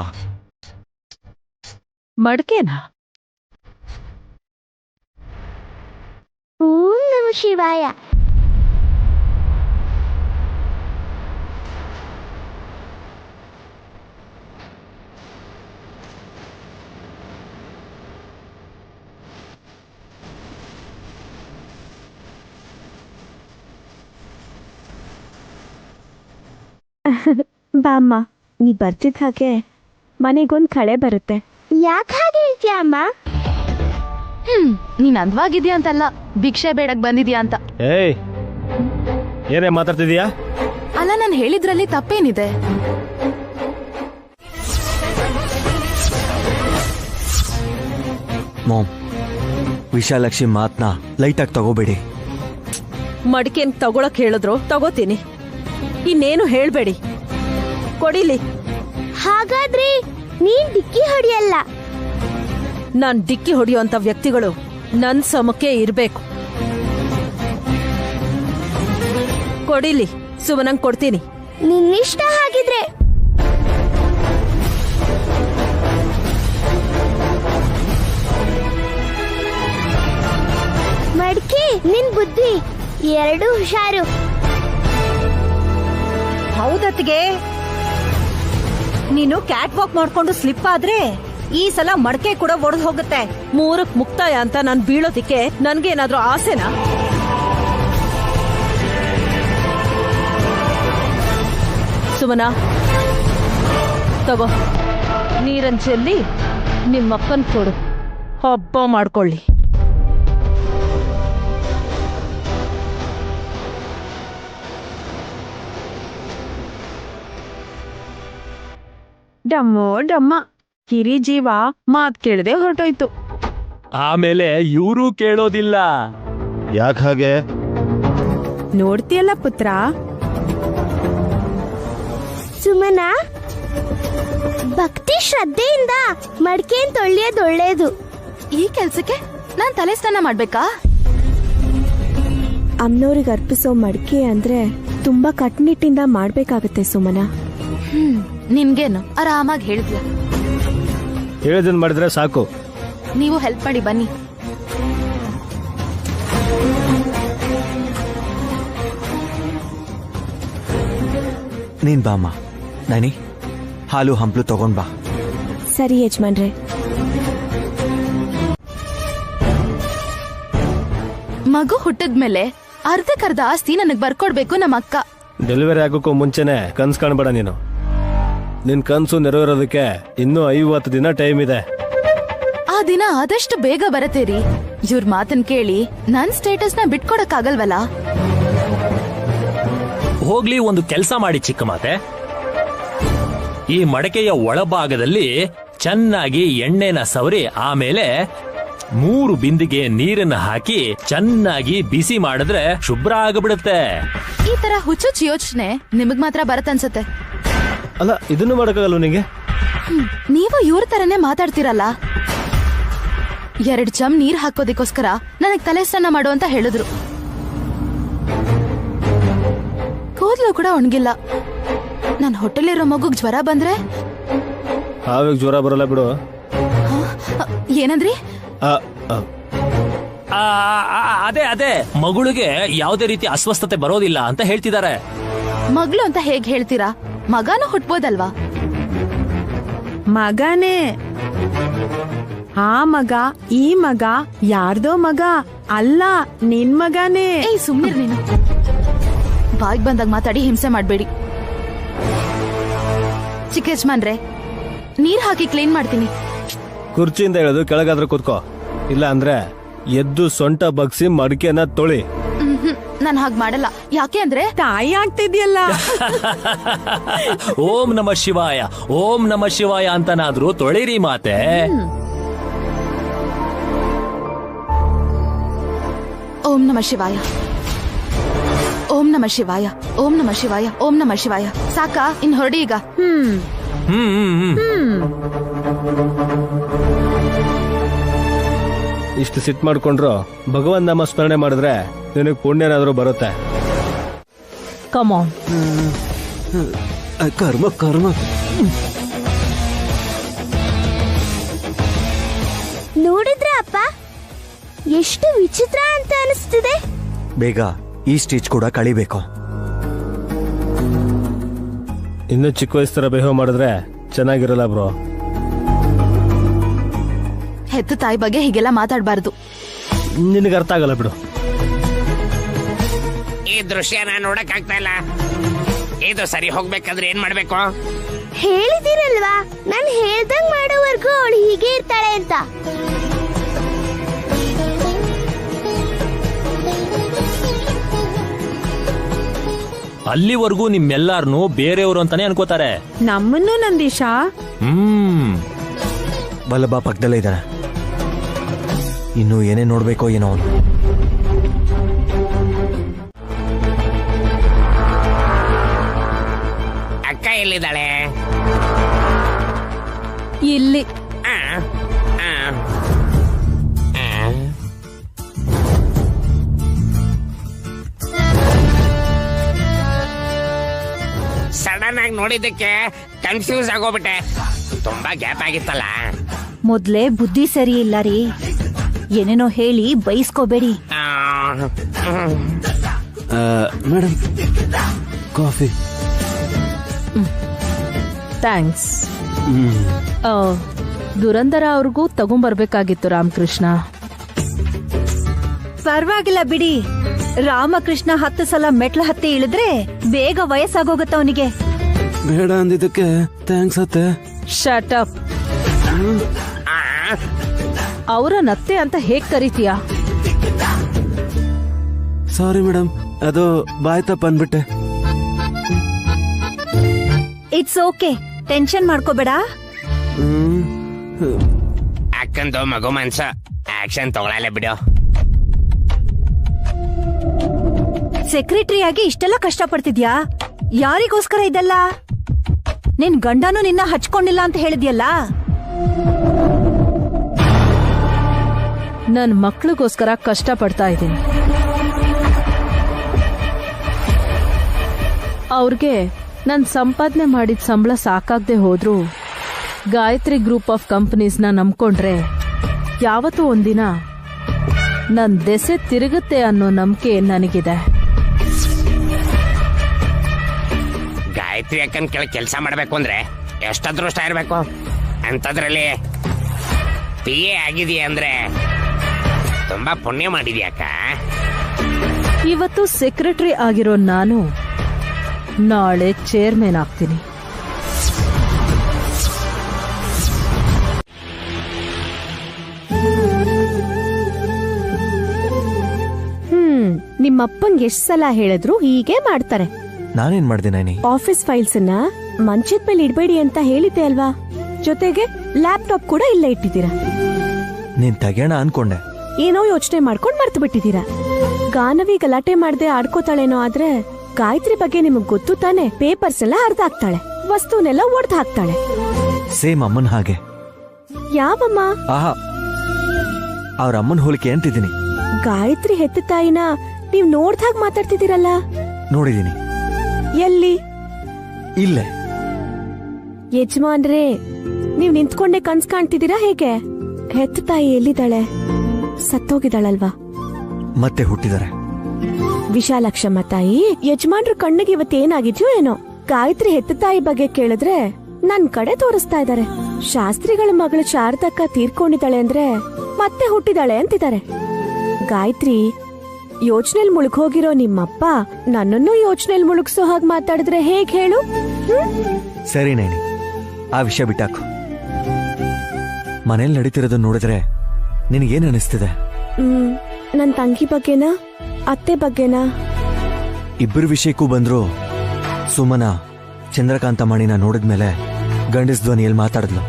ಮಡ್ಕೆನಾ? ಓಂ ನಮಃ ಶಿವಾಯ. ಬಾಮ್ಮ, ನೀ ಬರ್ತಿದ್ದ ಹಾಗೆ ಮನೆಗೊಂದು ಕಳೆ ಬರುತ್ತೆ. ಯಾಕೆ ಹಾಗೆ ಹೇಳ್ತೀಯ ಅಮ್ಮ? ನೀನ್ ಅಂದವಾಗಿದ್ಯಾ ಅಂತಲ್ಲ, ಭಿಕ್ಷೆ ಬೇಡಕ್ ಬಂದಿದ್ಯಾ ಅಂತ. ಏಯ್, ಏನೇ ಮಾತಾಡ್ತಿದೀಯಾ? ಅಲ್ಲ, ನಾನು ಹೇಳಿದ್ರಲ್ಲಿ ತಪ್ಪೇನಿದೆ? ಮಾಮ್, ವಿಶಾಲಾಕ್ಷಿ ಮಾತ್ನ ಲೈಟಾಗಿ ತಗೋಬೇಡಿ. ಮಡಿಕೆನ್ ತಗೊಳಕ್ ಹೇಳಿದ್ರು ತಗೋತೀನಿ, ಇನ್ನೇನು ಹೇಳ್ಬೇಡಿ. ಕೊಡಿಲಿ. ಹಾಗಾದ್ರೆ ನೀನ್ ಡಿಕ್ಕಿ ಹೊಡಿಯಲ್ಲ. ನಾನ್ ಡಿಕ್ಕಿ ಹೊಡೆಯುವಂತ ವ್ಯಕ್ತಿಗಳು ನನ್ ಸಮಕ್ಕೆ ಇರ್ಬೇಕು. ಕೊಡಿಲಿ, ಸುಮನಂಗ್ ಕೊಡ್ತೀನಿ. ನಿನ್ನಿಷ್ಟ ಹಾಗಿದ್ರೆ. ಮಡ್ಕಿ, ನಿನ್ ಬುದ್ಧಿ ಎರಡು ಹುಷಾರು. ಹೌದತ್ಗೆ, ನೀನು ಕ್ಯಾಟ್ ವಾಕ್ ಮಾಡ್ಕೊಂಡು ಸ್ಲಿಪ್ ಆದ್ರೆ ಈ ಸಲ ಮಡಕೆ ಕೂಡ ಒಡೆದು ಹೋಗುತ್ತೆ. 3ಕ್ಕೆ ಮುಕ್ತಾಯ ಅಂತ ನಾನ್ ಬೀಳೋದಿಕ್ಕೆ ನನ್ಗೇನಾದ್ರೂ ಆಸೆನಾ? ಸುಮನಾ, ತಗೋ, ನೀರನ್ ಚೆಲ್ಲಿ ನಿಮ್ಮಪ್ಪನ್ ಕೊಡು, ಹಬ್ಬ ಮಾಡ್ಕೊಳ್ಳಿ. ಡಮ್ಮೋ ಡಮ್ಮ, ಕಿರಿ ಜೀವ ಮಾತ್ ಕೇಳದೆ ಹೊರಟೋಯ್ತು. ಆಮೇಲೆ ಇವರು ಕೇಳೋದಿಲ್ಲ. ಯಾಕೆ ಹಾಗೆ? ನೋಡ್ತೀಯಲ್ಲ ಪುತ್ರ, ಸುಮನ, ಭಕ್ತಿ ಶ್ರದ್ಧೆಯಿಂದ ಮಡ್ಕೆನ್ ತೊಳ್ಯೋದು ಒಳ್ಳೇದು. ಈ ಕೆಲ್ಸಕ್ಕೆ ನಾನ್ ತಲೆ ಸ್ನಾನ ಮಾಡ್ಬೇಕಾ? ಅಮ್ಮನವ್ರಿಗೆ ಅರ್ಪಿಸೋ ಮಡ್ಕೆ ಅಂದ್ರೆ ತುಂಬಾ ಕಟ್ಟುನಿಟ್ಟಿಂದ ಮಾಡ್ಬೇಕಾಗತ್ತೆ ಸುಮನ. ನಿನ್ಗೇನು, ಆರಾಮಾಗಿ ಹೇಳಿದ್ಯಾ. ಹೇಳಿದನ್ ಮಾಡಿದ್ರೆ ಸಾಕು. ನೀವು ಹೆಲ್ಪ್ ಮಾಡಿ ಬನ್ನಿ. ನೀನ್ ಬಾಮ್ಮ, ನಾನಿ ಹಾಲು ಹಂಪ್ಲು ತಗೊಂಡ್ ಬಾ. ಸರಿ ಯಜಮಾನ್ರೆ. ಮಗು ಹುಟ್ಟದ್ಮೇಲೆ ಅರ್ಧಕ್ಕರ್ಧ ಆಸ್ತಿ ನನಗ್ ಬರ್ಕೊಡ್ಬೇಕು ನಮ್ಮ ಅಕ್ಕ. ಡೆಲಿವರಿ ಆಗೋಕ್ಕೂ ಮುಂಚೆನೆ ಕನ್ಸ್ ಕಾಣ್ಬೇಡ ನೀನು. ನಿನ್ ಕನ್ಸು ನೆರವೇರೋದಕ್ಕೆ ಇನ್ನೂ 50 ದಿನ ಟೈಮ್ ಇದೆ. ಆ ದಿನ ಆದಷ್ಟು ಬೇಗ ಬರತ್ತೇರಿ. ಇವ್ರ ಮಾತನ್ ಕೇಳಿ ನನ್ ಸ್ಟೇಟಸ್ ನ ಬಿಟ್ಕೊಡಕ್ ಆಗಲ್ವಲ್ಲ. ಹೋಗ್ಲಿ, ಒಂದು ಕೆಲಸ ಮಾಡಿ ಚಿಕ್ಕ ಮಾತೆ. ಈ ಮಡಕೆಯ ಒಳಭಾಗದಲ್ಲಿ ಚೆನ್ನಾಗಿ ಎಣ್ಣೆನ ಸವರಿ ಆಮೇಲೆ 3 ಬಿಂದಿಗೆ ನೀರನ್ನ ಹಾಕಿ ಚೆನ್ನಾಗಿ ಬಿಸಿ ಮಾಡಿದ್ರೆ ಶುಭ್ರ ಆಗಿಬಿಡುತ್ತೆ. ಈ ತರ ಹುಚ್ಚುಚ್ಚು ಯೋಚನೆ ನಿಮಗ್ ಮಾತ್ರ ಬರತ್ತನ್ಸತ್ತೆ. ಅಲ್ಲ, ಇದನ್ನು ಮಾಡಕ್ಕಾಗಲ್ಲ ನಿಂಗೆ? ನೀವು ಇವ್ರ ತರನೇ ಮಾತಾಡ್ತಿರಲ್ಲ. 2 ಚಮ್ ನೀರ್ ಹಾಕೋದಿಕ್ಕೋಸ್ಕರ ನನಗ್ ತಲೆ ಸ್ನಾನ ಮಾಡು ಅಂತ ಹೇಳಿದ್ರು. ಕೂದ್ಲು ಕೂಡ ಒಣಗಿಲ್ಲ. ನನ್ ಹೊಟ್ಟೆಲಿರೋ ಮಗುಗ್ ಜ್ವರ ಬಂದ್ರೆ? ಹಾವಿಗೆ ಜ್ವರ ಬರಲ್ಲ ಬಿಡು. ಏನಂದ್ರಿ? ಅದೇ ಮಗುಳಿಗೆ ಯಾವುದೇ ರೀತಿ ಅಸ್ವಸ್ಥತೆ ಬರೋದಿಲ್ಲ ಅಂತ ಹೇಳ್ತಿದ್ದಾರೆ. ಮಗಳು ಅಂತ ಹೇಗ್ ಹೇಳ್ತೀರಾ? ಮಗನೂ ಹುಟ್ಬೋದಲ್ವಾ? ಮಗನೇ. ಆ ಮಗ ಈ ಮಗ ಯಾರ್ದೋ ಮಗ ಅಲ್ಲ, ನಿನ್ ಮಗನೇ. ಏಯ್, ಸುಮ್ನಿರ್ ನೀನು. ಬಾಯ್ಗ್ ಬಂದಾಗ ಮಾತಾಡಿ ಹಿಂಸೆ ಮಾಡ್ಬೇಡಿ. ಚಿಕ್ಕ ಯಜಮಾನ್ರೆ, ನೀರ್ ಹಾಕಿ ಕ್ಲೀನ್ ಮಾಡ್ತೀನಿ. ಕುರ್ಚಿಯಿಂದ ಇಳಿದು ಕೆಳಗಾದ್ರೂ ಕೂತ್ಕೋ, ಇಲ್ಲ ಅಂದ್ರೆ ಎದ್ದು ಸೊಂಟ ಬಗ್ಸಿ ಮಡಿಕೆನ ತೊಳಿ. ನಾನು ಹಾಗೆ ಮಾಡಲ್ಲ. ಯಾಕೆ ಅಂದ್ರೆ ತಾಯಿ ಆಗ್ತಿದ್ಯಲ್ಲ. ಓಂ ನಮ ಶಿವಾಯ, ಓಂ ನಮ ಶಿವಾಯ ಅಂತನಾದ್ರೂ ತೊಳಿರಿ ಮಾತೆ. ಓಂ ನಮ ಶಿವಾಯ, ಓಂ ನಮ ಶಿವಾಯ, ಓಂ ನಮ ಶಿವಾಯ, ಓಂ ನಮ ಶಿವಾಯ. ಸಾಕಾ? ಇನ್ ಹೊರಡಿ ಈಗ. ಇಷ್ಟು ಸಿಟ್ ಮಾಡ್ಕೊಂಡ್ರು ಭಗವನ್ ನಾಮ ಸ್ಮರಣೆ ಮಾಡಿದ್ರೆ ನಿನಗೆ ಪುಣ್ಯನಾದ್ರೂ ಬರುತ್ತೆ. ಕಮಾನ್. ಕರ್ಮ ಕರ್ಮ. ನೋಡಿದ್ರ ಅಪ್ಪ, ಎಷ್ಟು ವಿಚಿತ್ರ ಅಂತ ಅನಿಸ್ತಿದೆ. ಬೇಗ ಈ ಸ್ಟೇಜ್ ಕೂಡ ಕಳಿಬೇಕು. ಇನ್ನೂ ಚಿಕ್ಕ ವಯಸ್ಸರ ಬಿಹೇವ್ ಮಾಡಿದ್ರೆ ಚೆನ್ನಾಗಿರಲ್ಲ ಬ್ರೋ. ಹೆತ್ತು ತಾಯಿ ಬಗ್ಗೆ ಹೀಗೆಲ್ಲ ಮಾತಾಡಬಾರ್ದು. ನಿನಗೆ ಅರ್ಥ ಆಗಲ್ಲ ಬಿಡು. ಈ ದೃಶ್ಯನ ನೋಡಕ್ ಆಗ್ತಾ ಇಲ್ಲ. ಇದು ಸರಿ ಹೋಗ್ಬೇಕಾದ್ರೆ ಏನ್ ಮಾಡ್ಬೇಕು? ಹೇಳಿದಿರಲ್ವಾ ನಾನು ಹೇಳ್ದಂಗ್ ಮಾಡೋವರೆಗೂ ಅವಳು ಹೀಗೆ ಇರ್ತಾಳೆ ಅಂತ. ಅಲ್ಲಿವರೆಗೂ ನಿಮ್ಮೆಲ್ಲಾರನು ಬೇರೆಯವರು ಅಂತಾನೆ ಅನ್ಕೋತಾರೆ. ನಮ್ಮನ್ನು ನಂದೀಶ. ವಲ್ಲಭ ಪಕ್ಕದಲ್ಲೇ ಇದ್ದಾನೆ. ಇನ್ನು ಏನೇ ನೋಡ್ಬೇಕೋ ಏನೋ ಅವನು. ಅಕ್ಕ ಎಲ್ಲಿದ್ದಾಳೆ? ಇಲ್ಲಿ ಸಡನ್ ಆಗಿ ನೋಡಿದ್ದಕ್ಕೆ ಕನ್ಫ್ಯೂಸ್ ಆಗೋಗ್ಬಿಟ್ಟೆ. ತುಂಬಾ ಗ್ಯಾಪ್ ಆಗಿತ್ತಲ್ಲ. ಮೊದ್ಲೇ ಬುದ್ಧಿ ಸರಿ ಇಲ್ಲ ರೀ. ಏನೇನೋ ಹೇಳಿ ಬೈಸ್ಕೋಬೇಡಿ. Madam, coffee. ಥ್ಯಾಂಕ್ಸ್. ದುರಂದರ ಅವ್ರಿಗೂ ತಗೊಂಬರ್ಬೇಕಾಗಿತ್ತು ರಾಮಕೃಷ್ಣ. ಪರವಾಗಿಲ್ಲ ಬಿಡಿ. ರಾಮಕೃಷ್ಣ 10 ಸಲ ಮೆಟ್ಲು ಹತ್ತಿ ಇಳಿದ್ರೆ ಬೇಗ ವಯಸ್ಸಾಗೋಗತ್ತ ಅವನಿಗೆ. ಬೇಡ ಅಂದಿದ್ದಕ್ಕೆ ಥ್ಯಾಂಕ್ಸ್ ಅತ್ತೆ. Shut up. ಅವರ ನತ್ತೆ ಅಂತ ಹೇಗ್ ಕರಿತೀಯ? ಸಾರಿ ಮೇಡಮ್, ಅದು ಬಾಯ್ ತಪ್ಪ ಅಂದ್ಬಿಟ್ಟೆ. ಇಟ್ಸ್ ಓಕೆ, ಟೆನ್ಷನ್ ಮಾಡ್ಕೋಬೇಡ. ಅಕ್ಕಂದು ಮಗು ಮನ್ಸ ಆಕ್ಷನ್ ತಗೊಳಲ್ಲ ಬಿಡು. ಸೆಕ್ರೆಟರಿ ಆಗಿ ಇಷ್ಟೆಲ್ಲ ಕಷ್ಟಪಡ್ತಿದ್ಯಾ? ಯಾರಿಗೋಸ್ಕರ ಇದೆಲ್ಲ? ನಿನ್ ಗಂಡನೂ ನಿನ್ನ ಹಚ್ಕೊಂಡಿಲ್ಲ ಅಂತ ಹೇಳಿದ್ಯಲ್ಲ. ನನ್ ಮಕ್ಳಿಗೋಸ್ಕರ ಕಷ್ಟ ಪಡ್ತಾ ಇದ್ದೀನಿ. ಅವ್ರಿಗೆ ನನ್ ಸಂಪಾದನೆ ಮಾಡಿದ ಸಂಬಳ ಸಾಕಾಗ್ದೆ ಹೋದ್ರು ಗಾಯತ್ರಿ ಗ್ರೂಪ್ ಆಫ್ ಕಂಪನೀಸ್ನ ನಂಬ್ಕೊಂಡ್ರೆ ಯಾವತ್ತೂ ಒಂದಿನ ನನ್ ದೆಸೆ ತಿರುಗುತ್ತೆ ಅನ್ನೋ ನಂಬಿಕೆ ನನಗಿದೆ. ಗಾಯತ್ರಿ ಅಕ್ಕನ ಕೆಳಗೆ ಕೆಲಸ ಮಾಡ್ಬೇಕು ಅಂದ್ರೆ ಎಷ್ಟು ಅದೃಷ್ಟ ಇರ್ಬೇಕು. ಅಂತದ್ರಲ್ಲಿ PA ಆಗಿದೆಯಾ ಅಂದ್ರೆ ತುಂಬಾ ಪುಣ್ಯ ಮಾಡಿದ್ಯಾಕ. ಇವತ್ತು ಸೆಕ್ರೆಟರಿ ಆಗಿರೋ ನಾನು ನಾಳೆ ಚೇರ್ಮನ್ ಆಗ್ತೀನಿ. ನಿಮ್ಮಪ್ಪಂಗೆ ಎಷ್ಟ್ ಸಲ ಹೇಳಿದ್ರು ಹೀಗೆ ಮಾಡ್ತಾರೆ. ನಾನೇನ್ ಮಾಡ್ದೆ ನಾನಿ? ಆಫೀಸ್ ಫೈಲ್ಸ್ ನ ಮಂಚದ ಮೇಲೆ ಇಡಬೇಡಿ ಅಂತ ಹೇಳಿದ್ದೆ ಅಲ್ವಾ? ಜೊತೆಗೆ ಲ್ಯಾಪ್ಟಾಪ್ ಕೂಡ ಇಲ್ಲೇ ಇಟ್ಟಿದ್ದೀರಾ. ನೀನ್ ತೆಗೆಯೋಣ ಅನ್ಕೊಂಡೆ. ಏನೋ ಯೋಚನೆ ಮಾಡ್ಕೊಂಡ್ ಮರ್ತು ಬಿಟ್ಟಿದ್ದೀರಾ. ಗಾನವಿ ಗಲಾಟೆ ಮಾಡದೆ ಆಡ್ಕೋತಾಳೇನೋ, ಆದ್ರೆ ಗಾಯತ್ರಿ ಬಗ್ಗೆ ನಿಮಗ್ ಗೊತ್ತು ತಾನೆ. ಪೇಪರ್ಸ್ ಎಲ್ಲ ಹರ್ದ ಹಾಕ್ತಾಳೆ, ವಸ್ತುನೆಲ್ಲ ಒಡ್ದು ಹಾಕ್ತಾಳೆ. ಸೇಮ್ ಅಮ್ಮನ್ ಹಾಗೆ. ಯಾವಮ್ಮ? ಆಹಾ, ಅವ್ರ ಅಮ್ಮನ್ ಹೋಲಿಕೆ ಅಂತಿದ್ದೀನಿ. ಗಾಯತ್ರಿ ಹೆತ್ತ ತಾಯಿನ ನೀವ್ ನೋಡ್ದಾಗ ಮಾತಾಡ್ತಿದ್ದೀರಲ್ಲ. ನೋಡಿದೀನಿ. ಎಲ್ಲಿ? ಇಲ್ಲೇ. ಯಜಮಾನ್ರೇ, ನೀವ್ ನಿಂತ್ಕೊಂಡೆ ಕನ್ಸ್ ಕಾಣ್ತಿದ್ದೀರಾ ಹೇಗೆ? ಹೆತ್ತ ತಾಯಿ ಎಲ್ಲಿದ್ದಾಳೆ? ಸತ್ತೋಗಿದ್ದಾಳಲ್ವಾ? ಮತ್ತೆ ಹುಟ್ಟಿದಾರೆ. ವಿಶಾಲಾಕ್ಷಮ್ಮ ತಾಯಿ. ಯಜಮಾನ್ರ ಕಣ್ಣಿಗೆ ಇವತ್ತೇನಾಗಿದ್ಯೋ ಏನೋ. ಗಾಯತ್ರಿ ಹೆತ್ತ ತಾಯಿ ಬಗ್ಗೆ ಕೇಳಿದ್ರೆ ನನ್ ಕಡೆ ತೋರಿಸ್ತಾ ಇದಾರೆ. ಶಾಸ್ತ್ರಿಗಳ ಮಗಳು ಶಾರದಕ್ಕ ತೀರ್ಕೊಂಡಿದ್ದಾಳೆ ಅಂದ್ರೆ ಮತ್ತೆ ಹುಟ್ಟಿದಾಳೆ ಅಂತಿದ್ದಾರೆ. ಗಾಯತ್ರಿ ಯೋಚನೆಲ್ ಮುಳುಗೋಗಿರೋ ನಿಮ್ಮಪ್ಪ ನನ್ನನ್ನು ಯೋಚನೆಲ್ ಮುಳುಗ್ಸೋ ಹಾಗೆ ಮಾತಾಡಿದ್ರೆ ಹೇಗ್ ಹೇಳು? ಸರಿ ನೇಣಿ, ಆ ವಿಷಯ ಬಿಟ್ಟಾಕು. ಮನೇಲಿ ನಡೀತಿರೋದನ್ನ ನೋಡಿದ್ರೆ ನಿನಗೇನ್ ಅನಿಸ್ತಿದೆ? ನನ್ ತಂಗಿ ಬಗ್ಗೆನಾ ಅತ್ತೆ ಬಗ್ಗೆನಾ? ಇಬ್ಬರು ವಿಷಯಕ್ಕೂ ಬಂದ್ರು ಸುಮನ ಚಂದ್ರಕಾಂತ ಮಣಿನ ನೋಡಿದ್ಮೇಲೆ ಗಂಡಸ್ ಧ್ವನಿಯಲ್ಲಿ ಮಾತಾಡಿದ್ಲು.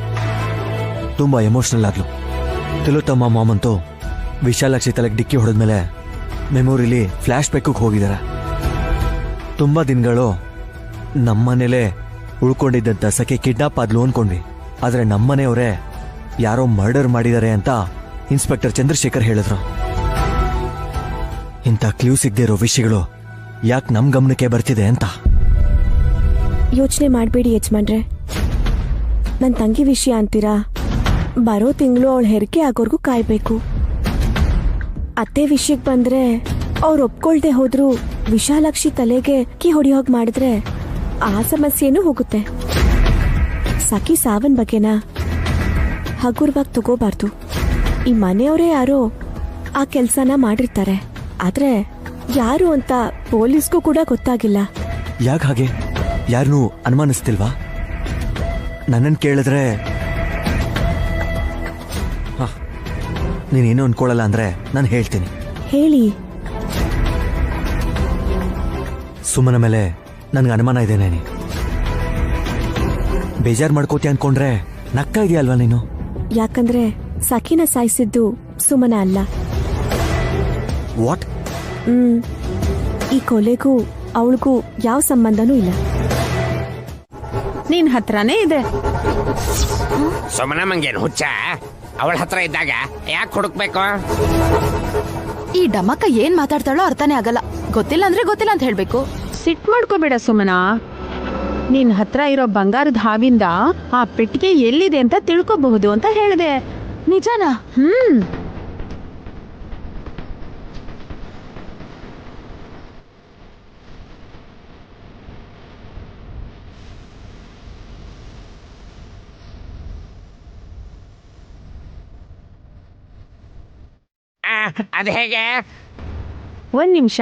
ತುಂಬಾ ಎಮೋಷನಲ್ ಆದ್ಲು. ತಿಲೋತ್ತಮ್ಮ ಮಾಮಂತೂ ವಿಶಾಲಾಕ್ಷಿ ತಲೆಗೆ ಡಿಕ್ಕಿ ಹೊಡೆದ್ಮೇಲೆ ಮೆಮೊರಿಲಿ ಫ್ಲಾಶ್ ಬ್ಯಾಕ್ ಹೋಗಿದಾರೆ. ತುಂಬಾ ದಿನಗಳು ನಮ್ಮನೇಲೆ ಉಳ್ಕೊಂಡಿದ್ದಂತ ಸಖೆ ಕಿಡ್ನಾಪ್ ಆದ್ಲು ಅನ್ಕೊಂಡ್ವಿ. ಆದ್ರೆ ನಮ್ಮನೆಯವರೇ ಯಾರೋ ಮರ್ಡರ್ ಮಾಡಿದ್ದಾರೆ ಅಂತ ಇನ್ಸ್ಪೆಕ್ಟರ್ ಚಂದ್ರಶೇಖರ್ ಹೇಳಿದ್ರು. ಇಂಥ ಕ್ಲೂ ಸಿಗದೆ ಇರೋ ವಿಷಯಗಳು ಯಾಕೆ ನಮ್ ಗಮನಕ್ಕೆ ಬರ್ತಿದೆ ಅಂತ. ಯೋಚನೆ ಮಾಡ್ಬೇಡಿ ಯಜಮಾನ್ರೆ. ನನ್ ತಂಗಿ ವಿಷಯ ಅಂತೀರಾ? ಬರೋ ತಿಂಗಳು ಅವಳ ಹೆರಿಗೆ ಆಗೋರ್ಗೂ ಕಾಯ್ಬೇಕು. ಅತ್ತೆ ವಿಷಯಕ್ಕೆ ಬಂದ್ರೆ ಅವ್ರು ಒಪ್ಕೊಳ್ದೆ ಹೋದ್ರು ವಿಶಾಲಾಕ್ಷಿ ತಲೆಗೆ ಕೀ ಹೊಡಿಯೋಗ್ ಮಾಡಿದ್ರೆ ಆ ಸಮಸ್ಯೆನೂ ಹೋಗುತ್ತೆ. ಸಖಿ ಸಾವನ್ ಬಗ್ಗೆನ ಹಗುರವಾಗಿ ತಗೋಬಾರ್ದು. ಈ ಮನೆಯವರೇ ಯಾರೋ ಆ ಕೆಲ್ಸನ ಮಾಡಿರ್ತಾರೆ, ಆದ್ರೆ ಯಾರು ಅಂತ ಪೊಲೀಸ್ಗೂ ಕೂಡ ಗೊತ್ತಾಗಿಲ್ಲ. ಯಾಕೆ ಹಾಗೆ? ಯಾರನ್ನೂ ಅನುಮಾನಿಸ್ತಿಲ್ವಾ? ನನ್ನನ್ನು ಕೇಳಿದ್ರೆ ನೀನೇನು ಅನ್ಕೊಳ್ಳಲ್ಲ ಅಂದ್ರೆ ನಾನು ಹೇಳ್ತೀನಿ. ಹೇಳಿ. ಸುಮ್ಮನ ಮೇಲೆ ನನ್ಗೆ ಅನುಮಾನ ಇದೇನೇನಿ. ಬೇಜಾರು ಮಾಡ್ಕೋತಿ ಅನ್ಕೊಂಡ್ರೆ ನಗ್ತಾ ಇದೆಯಲ್ವಾ ನೀನು? ಯಾಕಂದ್ರೆ ಸಖಿನ ಸಾಯಿಸಿದ್ದು ಸುಮನ ಅಲ್ಲ. ವಾಟ್? ಈ ಕೊಲೆಗೂ ಅವಳಿಗೂ ಯಾವ ಸಂಬಂಧನೂ ಇಲ್ಲ. ನಿನ್ ಹತ್ರನೇ ಇದೆ. ಸುಮನ ಮಂಗೇನು ಹುಚ್ಚ? ಅವಳ ಹತ್ರ ಇದ್ದಾಗ ಯಾಕೆ ಹುಡುಕ್ಬೇಕು? ಈ ಡಮಕ್ಕ ಏನ್ ಮಾತಾಡ್ತಾಳೋ ಅರ್ಥನೇ ಆಗಲ್ಲ. ಗೊತ್ತಿಲ್ಲ ಅಂದ್ರೆ ಗೊತ್ತಿಲ್ಲ ಅಂತ ಹೇಳ್ಬೇಕು. ಸಿಟ್ ಮಾಡ್ಕೋಬೇಡ ಸುಮನ. ನಿನ್ ಹತ್ರ ಇರೋ ಬಂಗಾರದ ಹಾವಿಂದ ಆ ಪೆಟ್ಟಿಗೆ ಎಲ್ಲಿದೆ ಅಂತ ತಿಳ್ಕೋಬಹುದು ಅಂತ ಹೇಳಿದೆ. ನಿಜಾನಾ? ಅದು ಹೇಗೆ? ಒಂದ್ ನಿಮಿಷ.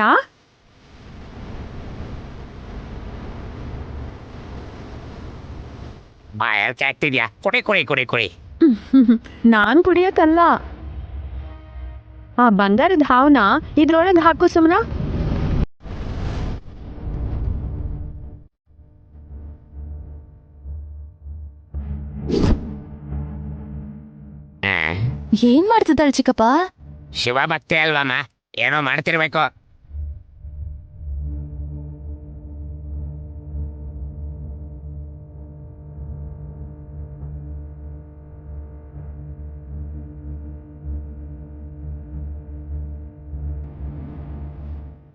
ಬಾಯರ್ಕೆ ಆಗ್ತಿದ್ಯಾ? ಕುಡಿ ಕುಡಿ ಕುಡಿ ಕುಡಿ. ನಾನ್ ಕುಡಿಯೋಕಲ್ಲ, ಆ ಬಂಗಾರದ ಹಾವನ ಇದ್ರೊಳಗೆ ಹಾಕು ಸುಮನ. ಏನ್ ಮಾಡ್ತಿದ್ದಾಳ ಚಿಕ್ಕಪ್ಪ? ಶಿವ ಭಕ್ತಿ ಅಲ್ವಮ್ಮ, ಏನೋ ಮಾಡ್ತಿರ್ಬೇಕು.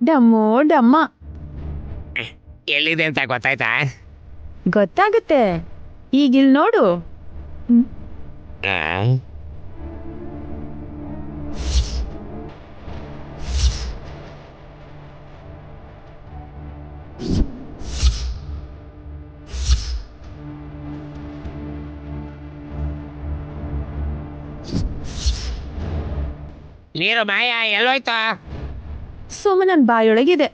ಡಮ್ಮೋ ಡಮ್ಮ. ಎಲ್ಲಿದೆ ಅಂತ ಗೊತ್ತಾಯ್ತಾ? ಗೊತ್ತಾಗುತ್ತೆ, ಈಗಿಲ್ ನೋಡು. ನೀರು ಮಾಯ ಎಲ್ಲೋಯ್ತಾ? ಸುಮನನ್ ಬಾಯೊಳಗಿದೆ.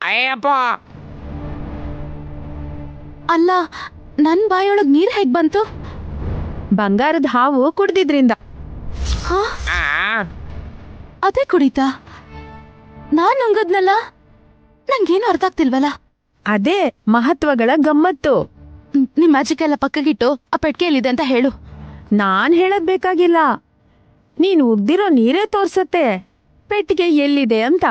ಅಯ್ಯಪ್ಪ, ಅಲ್ಲ, ನನ್ ಬಾಯೊಳಗ್ ನೀರ್ ಹೇಗ್ ಬಂತು? ಬಂಗಾರದ ಹಾವು ಕುಡ್ದಿದ್ರಿಂದ. ಅದೇ ಕುಡಿತಾ? ನಾನ್ ನುಂಗದ್ನಲ್ಲ, ನಂಗೇನು ಅರ್ಥ ಆಗ್ತಿಲ್ವಲ್ಲ. ಅದೇ ಮಹತ್ವಗಳ ಗಮ್ಮತ್ತು. ನಿಮ್ ಮ್ಯಾಜಿಕ್ ಎಲ್ಲ ಪಕ್ಕಗಿಟ್ಟು ಆ ಪೆಟ್ಟಿಗೆ ಎಲ್ಲಿದೆ ಅಂತ ಹೇಳು. ನಾನ್ ಹೇಳದ್ ಬೇಕಾಗಿಲ್ಲ, ನೀನ್ ಉಗ್ದಿರೋ ನೀರೇ ತೋರ್ಸತ್ತೆ ಪೆಟ್ಟಿಗೆ ಎಲ್ಲಿದೆ ಅಂತ.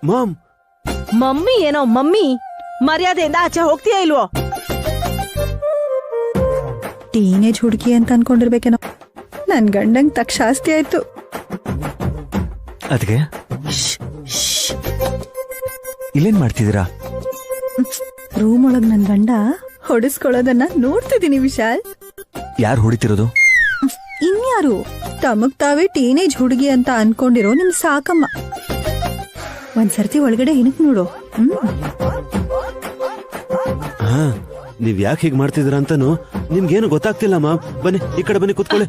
ಮಾಮ್, ಮಮ್ಮಿ ಏನೋ ಮಮ್ಮಿ, ಮರ್ಯಾದೆಯಿಂದ ಆಚೆ ಹೋಗ್ತೀಯಾ ಇಲ್ವೋ? ಟೀನೇಜ್ ಹುಡುಗಿ ಅಂತ ಅನ್ಕೊಂಡಿರ್ಬೇಕೇನೋ. ನನ್ ಗಂಡಂಗ್ ತಕ್ಕ ಶಾಸ್ತಿ ಆಯ್ತು. ಅದಕ್ಕೆ ಇಲ್ಲೇನ್ ಮಾಡ್ತಿದ್ದೀರಾ? ರೂಮ್ ಒಳಗ್ ನನ್ ಗಂಡ ಹೊಡಿಸ್ಕೊಳ್ಳೋದನ್ನ ನೋಡ್ತಿದ್ದೀನಿ ವಿಶಾಲ್. ಯಾರು ಹೊಡಿತಿರೋದು? ಇನ್ಯಾರು? ತಮಗ್ ತಾವೇ ಟೀನೇಜ್ ಹುಡುಗಿ ಅಂತ ಅನ್ಕೊಂಡಿರೋ ನಿಮ್ ಸಾಕಮ್ಮ. ಒಂದ್ಸರ್ತಿ ಒಳಗಡೆ ಏನಕ್ ನೋಡು. ಹಾ, ನೀವ್ ಯಾಕೆ ಹೀಗ್ ಮಾಡ್ತಿದ್ರ ಅಂತಾನು ನಿಮ್ಗೇನು ಗೊತ್ತಾಗ್ತಿಲ್ಲ ಮಾಮ್. ಬನ್ನಿ ಈ ಕಡೆ ಬನ್ನಿ, ಕೂತ್ಕೊಳ್ಳಿ.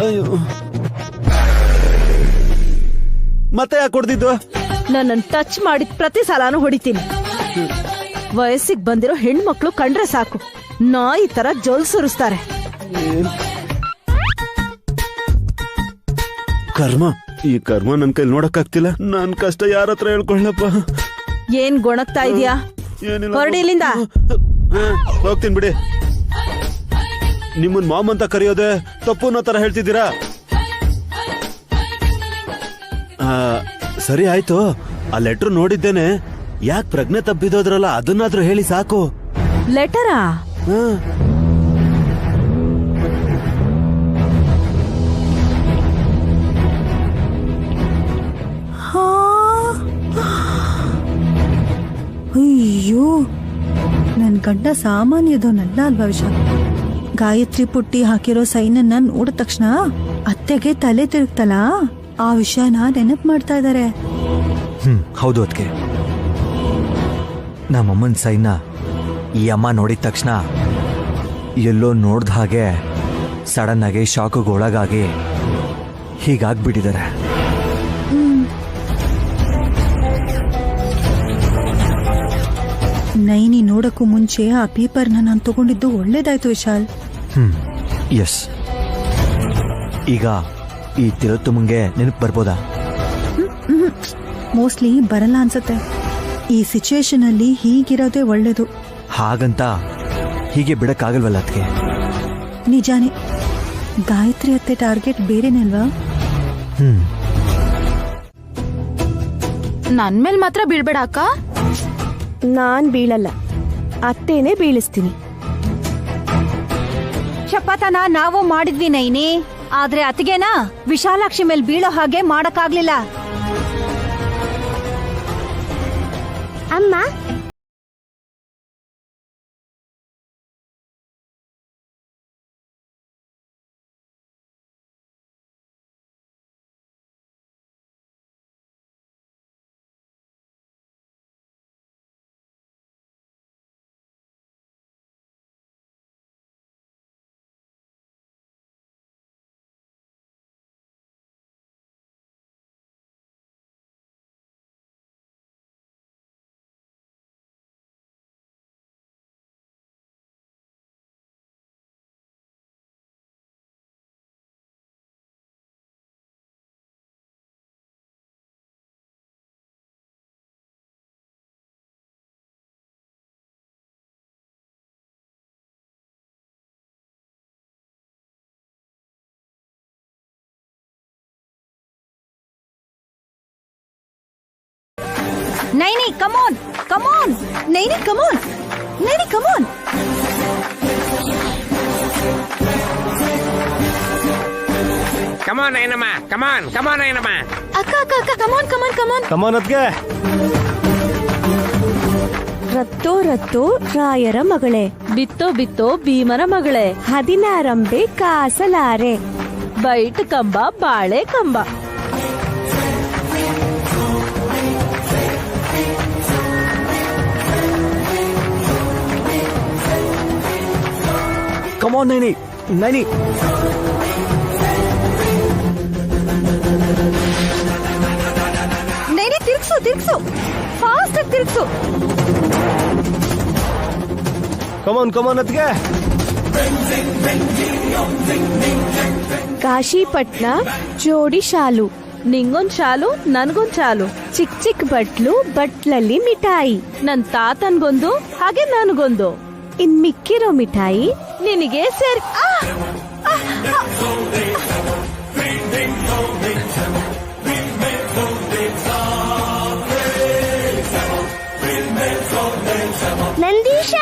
ಅಯ್ಯೋ, ಮತ್ತೆ ಯಾಕೆ ಹೊಡ್ದಿದ್ದು? ನನ್ನನ್ನು ಟಚ್ ಮಾಡಿದ ಪ್ರತಿ ಸಲಾನು ಹೊಡಿತೀನಿ. ವಯಸ್ಸಿಗೆ ಬಂದಿರೋ ಹೆಣ್ಮಕ್ಳು ಕಂಡ್ರೆ ಸಾಕು ನಾಯಿ ತರ ಜೊಲ್ ಸುರಿಸ್ತಾರೆ. ಕರ್ಮ, ಈ ಕರ್ಮ ನನ್ ಕೈಲಿ ನೋಡಕ್ಕಾಗ್ತಿಲ್ಲ. ನನ್ ಕಷ್ಟ ಯಾರ ಹತ್ರ ಹೇಳ್ಕೊಳ್ಳಪ್ಪ. ಏನ್ ಗೊಣಗ್ತಾ ಇದೀಯಾ? ಏನಿಲ್ಲ, ಹೊರಡಿ ಇಲ್ಲಿಂದ. ಹೋಗ್ತೀನಿ ಬಿಡಿ. ನಿಮ್ಮನ್ ಮಾಮ್ ಅಂತ ಕರೆಯೋದೆ ತಪ್ಪು ಅನ್ನೋ ತರ ಹೇಳ್ತಿದ್ದೀರಾ? ಸರಿ ಆಯ್ತು, ಆ ಲೆಟ್ರ್ ನೋಡಿದ್ದೇನೆ. ಯಾಕೆ ಪ್ರಜ್ಞೆ ತಪ್ಪಿದೋದ್ರಲ್ಲ ಅದನ್ನಾದ್ರೂ ಹೇಳಿ ಸಾಕು. ಲೆಟರಾ? ಅಯ್ಯೋ, ನನ್ ಗಂಡ ಸಾಮಾನ್ಯದವನಲ್ಲ ಅಲ್ವಾ ವಿಶಾಲ್? ಗಾಯತ್ರಿ ಪುಟ್ಟಿ ಹಾಕಿರೋ ಸೈನನ್ನ ನೋಡಿದ ತಕ್ಷಣ ಅತ್ತೆಗೆ ತಲೆ ತಿರುಗ್ತಲ್ಲ, ಆ ವಿಷಯನ ನೆನಪು ಮಾಡ್ತಾ ಇದ್ದಾರೆ. ಹೌದು ಅದಕ್ಕೆ ನಮ್ಮಮ್ಮನ ಸೈನ್ನ ಈ ಅಮ್ಮ ನೋಡಿದ ತಕ್ಷಣ ಎಲ್ಲೋ ನೋಡ್ದ ಹಾಗೆ ಸಡನ್ ಆಗಿ ಶಾಕಿಗೆ ಒಳಗಾಗಿ ಹೀಗಾಗ್ಬಿಟ್ಟಿದ್ದಾರೆ. ನೈನಿ ನೋಡಕ್ಕೂ ಮುಂಚೆ ಆ ಪೇಪರ್ನ ನಾನು ತಗೊಂಡಿದ್ದು ಒಳ್ಳೇದಾಯ್ತು ವಿಶಾಲ್. ಎಸ್, ಈಗ ಈ ತಿರುತ್ತುಮಂಗೆ ನೆನಪು ಬರ್ಬೋದಾ? ಮೋಸ್ಟ್ಲಿ ಬರಲ್ಲ ಅನ್ಸತ್ತೆ. ಈ ಸಿಚುವೇಶನ್ ಅಲ್ಲಿ ಹೀಗಿರೋದೇ ಒಳ್ಳೇದು. ಹಾಗಂತ ಹೀಗೆ ಬಿಡಕ್ಕಾಗಲ್ವಲ್ಲ ಅದಕ್ಕೆ. ನಿಜಾನೇ, ಗಾಯತ್ರಿ ಅತ್ತೆ ಟಾರ್ಗೆಟ್ ಬೇರೆನೇ ಅಲ್ವಾ? ನನ್ ಮೇಲ್ ಮಾತ್ರ ಬೀಳ್ಬೇಡ ಅಕ್ಕ. ನಾನ್ ಬೀಳಲ್ಲ, ಅತ್ತೇನೆ ಬೀಳಿಸ್ತೀನಿ. ಶಪಥನ ನಾವು ಮಾಡಿದ್ವಿ ನೈನಿ, ಆದ್ರೆ ಅತ್ತಿಗೆನಾ ವಿಶಾಲಾಕ್ಷಿ ಮೇಲ್ ಬೀಳೋ ಹಾಗೆ ಮಾಡಕ್ಕಾಗ್ಲಿಲ್ಲ. ಅಮ್ಮ, Naini come on come on, Naini come on, Naini come on. ಕಮಾನ್ ಏನಮ್ಮ, ಕಮಾನ್ ಕಮಾನ್ ಏನಮ್ಮ. ಅಕ್ಕ ಅಕ್ಕ ಅಕ್ಕ, ಕಮಾನ್ ಕಮಾನ್ ಕಮಾನ್. ಕಮಾನ್ ಅದ್ಗೆ. ರತ್ತೋ ರತ್ತೋ ರಾಯರ ಮಗಳೇ, ಬಿತ್ತೋ ಬಿತ್ತೋ ಭೀಮನ ಮಗಳೇ, 16 ಕಾಸಲಾರೆ, ಬೈಟ್ ಕಂಬ ಬಾಳೆ ಕಂಬ. ಕಮಾನ್ ನೈನಿ, ನೈನಿ. ನೈನಿ ತಿರ್ಗ್ಸು ತಿರ್ಗ್ಸು, ಫಾಸ್ಟ್ ಆಗಿ ತಿರ್ಗ್ಸು. ಕಮಾನ್ ಕಮಾನ್ ಅದ್ಗೆ. ಕಾಶಿಪಟ್ನ ಜೋಡಿ ಶಾಲು, ನಿಂಗೊಂದ್ ಶಾಲು ನನ್ಗೊಂದ್ ಶಾಲು, ಚಿಕ್ ಚಿಕ್ ಬಟ್ಲು ಬಟ್ಲಲ್ಲಿ ಮಿಠಾಯಿ, ನನ್ ತಾತನ್ಗೊಂದು ಹಾಗೆ ನನ್ಗೊಂದು, ಇನ್ ಮಿಕ್ಕಿರೋ ಮಿಠಾಯಿ ನಿನಗೆ ಸೇರಿ. ನಂದೀಶ